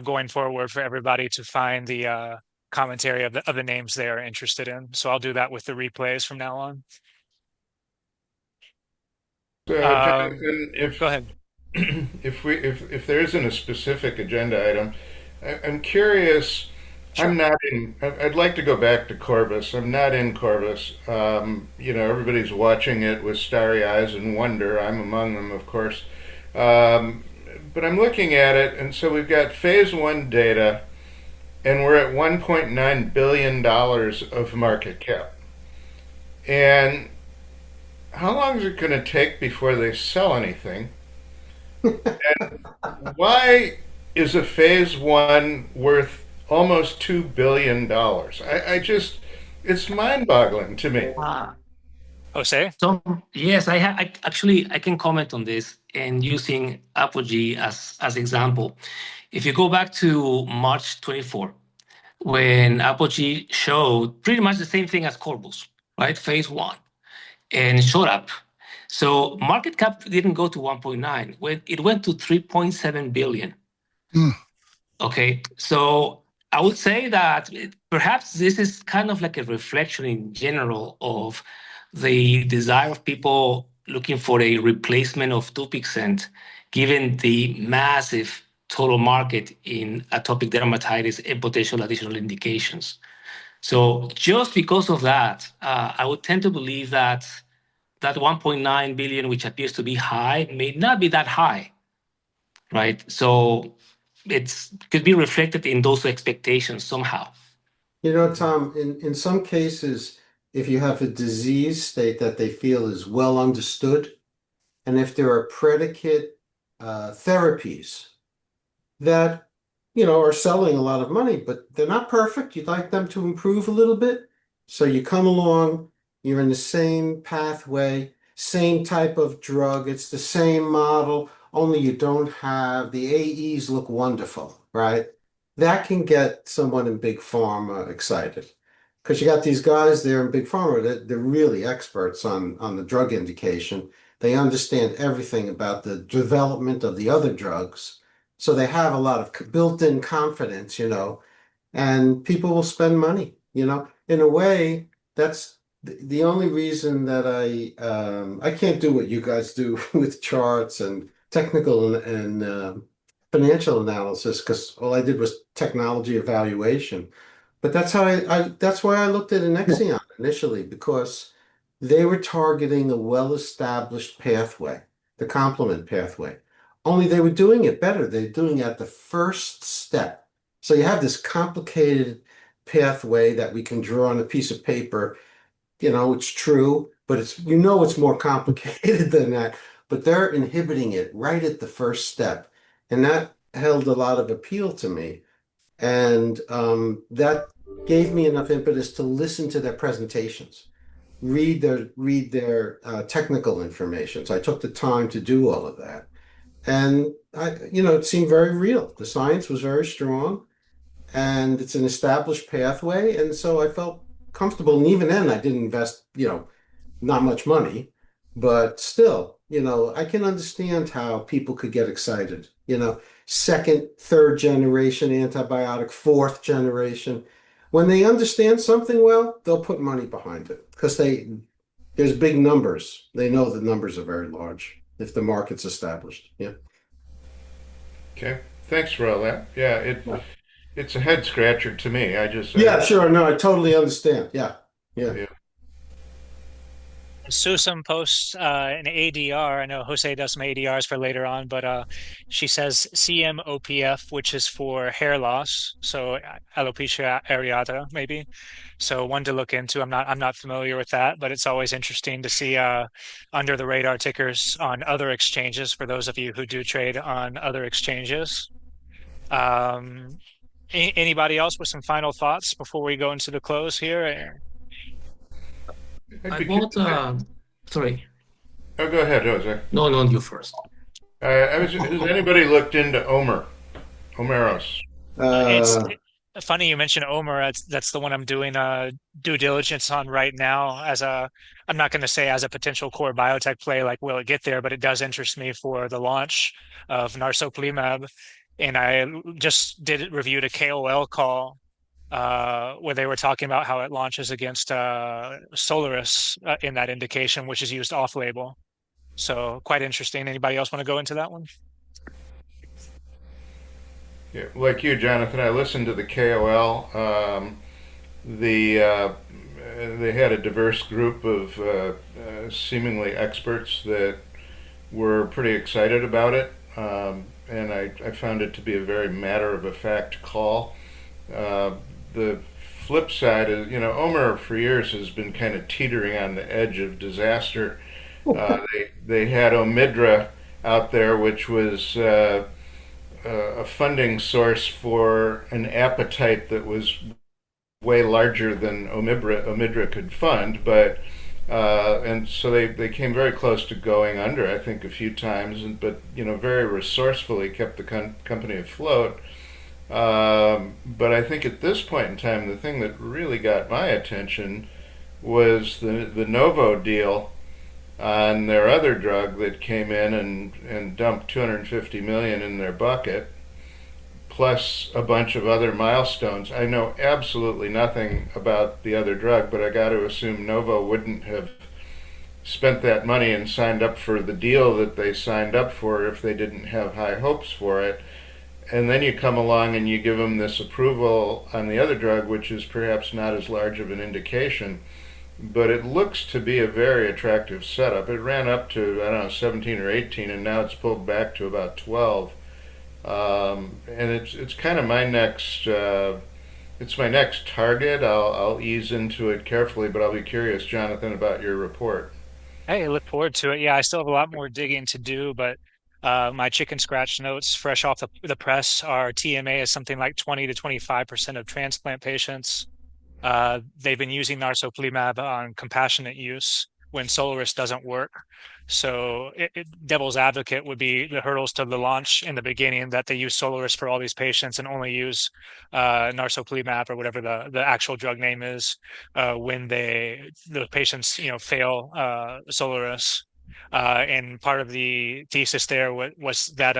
going forward for everybody to find the commentary of the names they are interested in. So I'll do that with the replays from now on. So, Jonathan, Go ahead. if there isn't a specific agenda item, I'm curious. Sure. I'd like to go back to Corvus. I'm not in Corvus. Everybody's watching it with starry eyes and wonder. I'm among them, of course. But I'm looking at it, and so we've got phase 1 data, and we're at $1.9 billion of market cap. And how long is it going to take before they sell anything? And why is a phase 1 worth almost $2 billion? It's mind-boggling to me. Jose? So yes, I can comment on this, and using APGE as example. If you go back to March 24, when APGE showed pretty much the same thing as Corvus, right? Phase 1, and showed up. So market cap didn't go to 1.9. It went to 3.7 billion. Okay, so I would say that perhaps this is kind of like a reflection in general of the desire of people looking for a replacement of Dupixent, given the massive total market in atopic dermatitis and potential additional indications. So just because of that, I would tend to believe that 1.9 billion, which appears to be high, may not be that high, right? So it could be reflected in those expectations somehow. Tom, in some cases, if you have a disease state that they feel is well understood, and if there are predicate therapies that, are selling a lot of money, but they're not perfect, you'd like them to improve a little bit. So you come along, you're in the same pathway, same type of drug, it's the same model, only you don't have the AEs look wonderful, right? That can get someone in big pharma excited, because you got these guys there in big pharma that they're really experts on the drug indication. They understand everything about the development of the other drugs. So they have a lot of built-in confidence, and people will spend money, In a way, that's the only reason that I can't do what you guys do with charts and technical and financial analysis, because all I did was technology evaluation. But that's how that's why I looked at Alexion initially, because they were targeting a well-established pathway, the complement pathway. Only they were doing it better. They're doing it at the first step. So you have this complicated pathway that we can draw on a piece of paper. It's true, but it's more complicated than that. But they're inhibiting it right at the first step. And that held a lot of appeal to me. And that gave me enough impetus to listen to their presentations, read their technical information. So I took the time to do all of that. And it seemed very real. The science was very strong, and it's an established pathway. And so I felt comfortable. And even then, I didn't invest, not much money, but still, I can understand how people could get excited. Second, third generation antibiotic, fourth generation. When they understand something well, they'll put money behind it, because there's big numbers. They know the numbers are very large if the market's established. Yeah. Okay. Thanks for all that. Yeah, it's a head scratcher to me. Yeah, sure. No, I totally understand. Yeah. Yeah. Susan posts an ADR. I know Jose does some ADRs for later on, but she says CMOPF, which is for hair loss, so alopecia areata maybe. So one to look into. I'm not familiar with that, but it's always interesting to see under the radar tickers on other exchanges for those of you who do trade on other exchanges. Anybody else with some final thoughts before we go into the close here? I bought, sorry. Oh, go ahead, Jose. No, you first. Has anybody looked into Omeros? It's funny you mentioned Omer. That's the one I'm doing due diligence on right now. I'm not going to say as a potential core biotech play, like will it get there, but it does interest me for the launch of narsoplimab. And I just reviewed a KOL call where they were talking about how it launches against Solaris in that indication, which is used off-label. So quite interesting. Anybody else want to go into that one? Yeah, like you, Jonathan, I listened to the KOL. They had a diverse group of seemingly experts that were pretty excited about it, and I found it to be a very matter-of-fact call. The flip side is, Omer for years has been kind of teetering on the edge of disaster. They had Omidra out there, which was a funding source for an appetite that was way larger than Omidra could fund, but and so they came very close to going under, I think, a few times, but very resourcefully kept the company afloat. But I think at this point in time, the thing that really got my attention was the Novo deal on their other drug that came in and dumped 250 million in their bucket, plus a bunch of other milestones. I know absolutely nothing about the other drug, but I got to assume Novo wouldn't have spent that money and signed up for the deal that they signed up for if they didn't have high hopes for it. And then you come along and you give them this approval on the other drug, which is perhaps not as large of an indication, but it looks to be a very attractive setup. It ran up to, I don't know, 17 or 18, and now it's pulled back to about 12. And it's kind of my next, it's my next target. I'll ease into it carefully, but I'll be curious, Jonathan, about your report. Hey, I look forward to it. Yeah, I still have a lot more digging to do, but my chicken scratch notes fresh off the press are TMA is something like 20 to 25% of transplant patients. They've been using narsoplimab on compassionate use when Solaris doesn't work. So devil's advocate would be the hurdles to the launch in the beginning that they use Solaris for all these patients and only use narsoplimab or whatever the actual drug name is when the patients fail Solaris. And part of the thesis there was that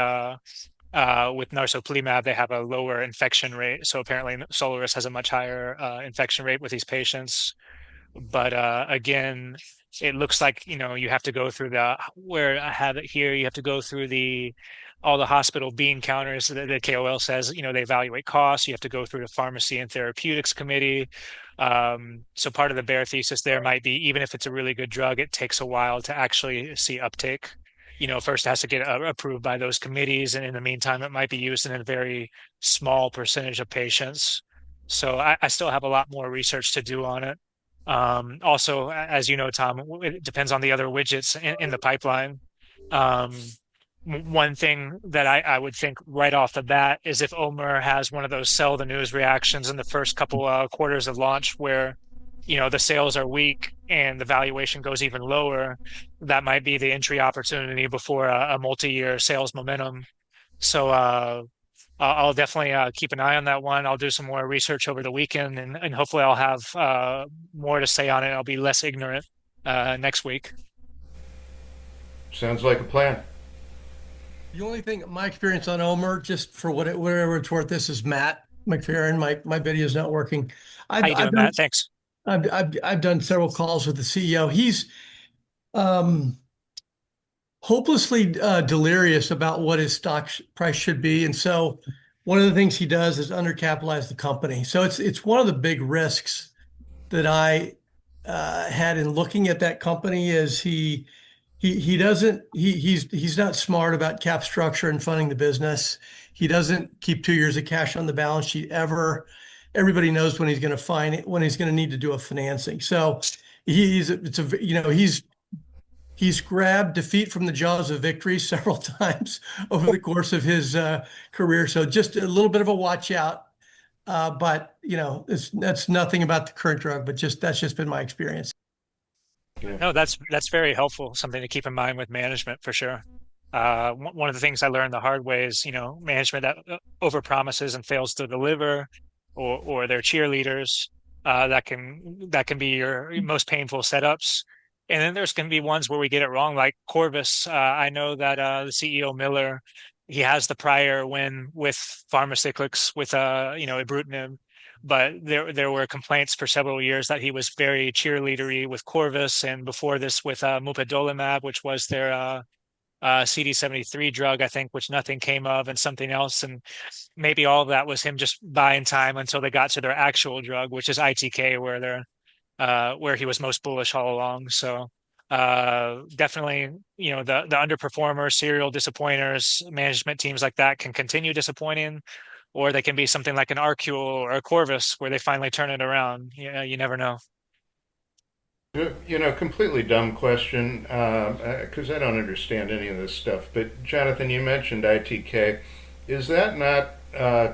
with narsoplimab, they have a lower infection rate. So apparently Solaris has a much higher infection rate with these patients. But again, it looks like, you have to go through where I have it here, you have to go through all the hospital bean counters that the KOL says, they evaluate costs. You have to go through the pharmacy and therapeutics committee. So part of the bear thesis there might be, even if it's a really good drug, it takes a while to actually see uptake. First it has to get approved by those committees, and in the meantime, it might be used in a very small percentage of patients. So I still have a lot more research to do on it. Also, as you know, Tom, it depends on the other widgets in the pipeline. One thing that I would think right off the bat is if Omer has one of those sell the news reactions in the first couple quarters of launch where the sales are weak and the valuation goes even lower, that might be the entry opportunity before a multi-year sales momentum. So I'll definitely keep an eye on that one. I'll do some more research over the weekend, and hopefully I'll have more to say on it. I'll be less ignorant next week. Sounds like a plan. The only thing, my experience on Omer, just for whatever it's worth, this is Matt McFerrin. My video is not working. How you doing, Matt? Thanks. I've done several calls with the CEO. He's hopelessly delirious about what his stock price should be, and so one of the things he does is undercapitalize the company. So it's one of the big risks that I had in looking at that company is he's not smart about cap structure and funding the business. He doesn't keep 2 years of cash on the balance sheet ever. Everybody knows when he's going to need to do a financing. So he's grabbed defeat from the jaws of victory several times over the course of his career. So just a little bit of a watch out. But that's nothing about the current drug, but that's just been my experience. No, that's very helpful. Something to keep in mind with management for sure. One of the things I learned the hard way is, management that overpromises and fails to deliver, or their cheerleaders. That can be your most painful setups. And then there's going to be ones where we get it wrong, like Corvus. I know that the CEO Miller, he has the prior win with pharmacyclics with ibrutinib, but there were complaints for several years that he was very cheerleadery with Corvus, and before this with mupadolimab, which was their CD73 drug, I think, which nothing came of, and something else. And maybe all of that was him just buying time until they got to their actual drug, which is ITK, where he was most bullish all along. So definitely, the underperformers, serial disappointers, management teams like that can continue disappointing, or they can be something like an Arcule or a Corvus where they finally turn it around. You never know. Completely dumb question, because I don't understand any of this stuff. But Jonathan, you mentioned ITK. Is that not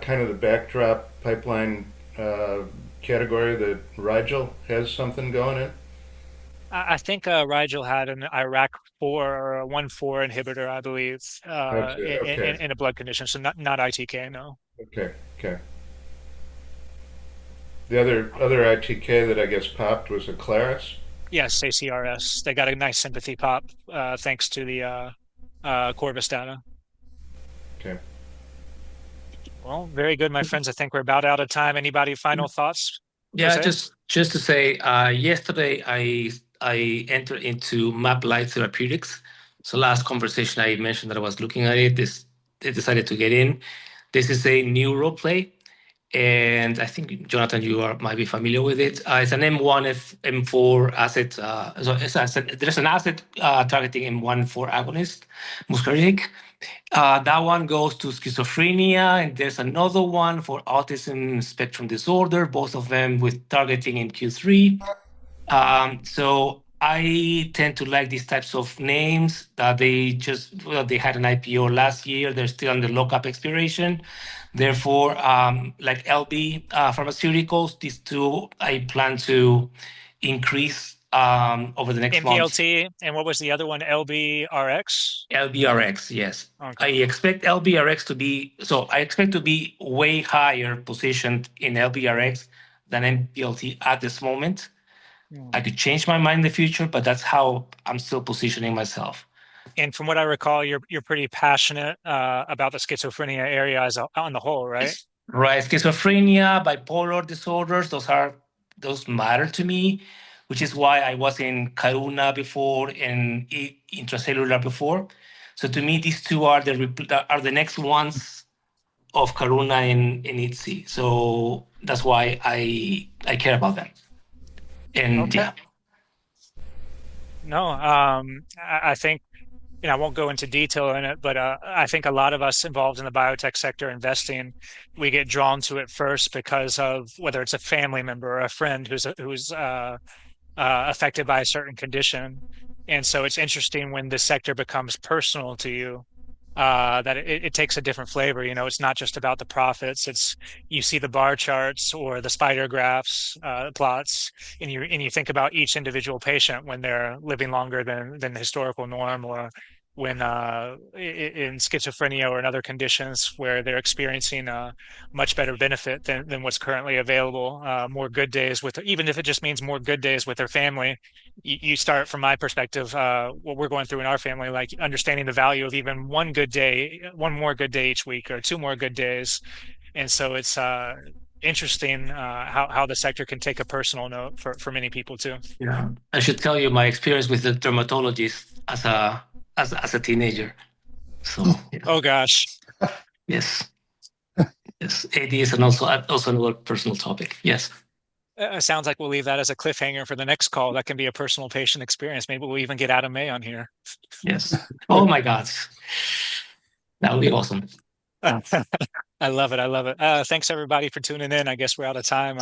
kind of the backdrop pipeline category that Rigel has something going in? I think Rigel had an Iraq 4 or a 1,4 inhibitor, I believe, Okay. in a blood condition. So not ITK, no. Okay. The other ITK that I guess popped was a Claris. Yes, CHRS. They got a nice sympathy pop thanks to the Corvus data. Okay. Well, very good, my friends. I think we're about out of time. Anybody final thoughts? Yeah, just to say, yesterday I entered into Map Light Therapeutics. So last conversation I mentioned that I was looking at it. They decided to get in. This is a neuro play, and I think Jonathan, might be familiar with it. It's an M1 M4 asset. There's an asset targeting M1 agonist, muscarinic. That one goes to schizophrenia, and there's another one for autism spectrum disorder, both of them with targeting in Q3. So I tend to like these types of names that they had an IPO last year. They're still under lockup expiration. Therefore, like LB Pharmaceuticals, these two I plan to increase over the next month. MPLT, and what was the other one? LBRX? LBRX, yes. Okay. I expect LBRX to be way higher positioned in LBRX than MPLT at this moment. I could change my mind in the future, but that's how I'm still positioning myself. And from what I recall, you're pretty passionate about the schizophrenia area on the whole, right? Right. Schizophrenia, bipolar disorders, those matter to me, which is why I was in Karuna before and intracellular before. So to me, these two are the next ones of Karuna and ITSI. So that's why I care about them. And okay. yeah. No, I think, I won't go into detail in it, but I think a lot of us involved in the biotech sector investing, we get drawn to it first because of whether it's a family member or a friend who's affected by a certain condition. And so it's interesting when this sector becomes personal to you, that it takes a different flavor. It's not just about the profits. You see the bar charts or the spider graphs, plots, and you think about each individual patient when they're living longer than the historical norm, or when in schizophrenia or in other conditions where they're experiencing a much better benefit than what's currently available, more good days even if it just means more good days with their family. You start, from my perspective, what we're going through in our family, like understanding the value of even one more good day each week, or two more good days. And so it's interesting how the sector can take a personal note for many people too. Yeah, I should tell you my experience with the dermatologist as a teenager. So yeah. Oh gosh. Yes. Yes, AD is also another personal topic. Yes. Sounds like we'll leave that as a cliffhanger for the next call. That can be a personal patient experience. Maybe we'll even get Adam May on here. Yes. Oh my God. That would be awesome. I love it. I love it. Thanks everybody for tuning in. I guess we're out of time.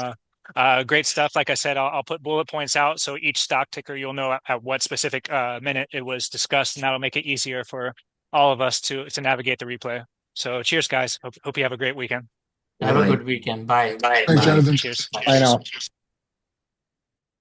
Great stuff. Like I said, I'll put bullet points out so each stock ticker you'll know at what specific minute it was discussed, and that'll make it easier for all of us to navigate the replay. So cheers, guys. Hope you have a great weekend. Have a good weekend. Bye. Thanks, Jonathan. Cheers. I know.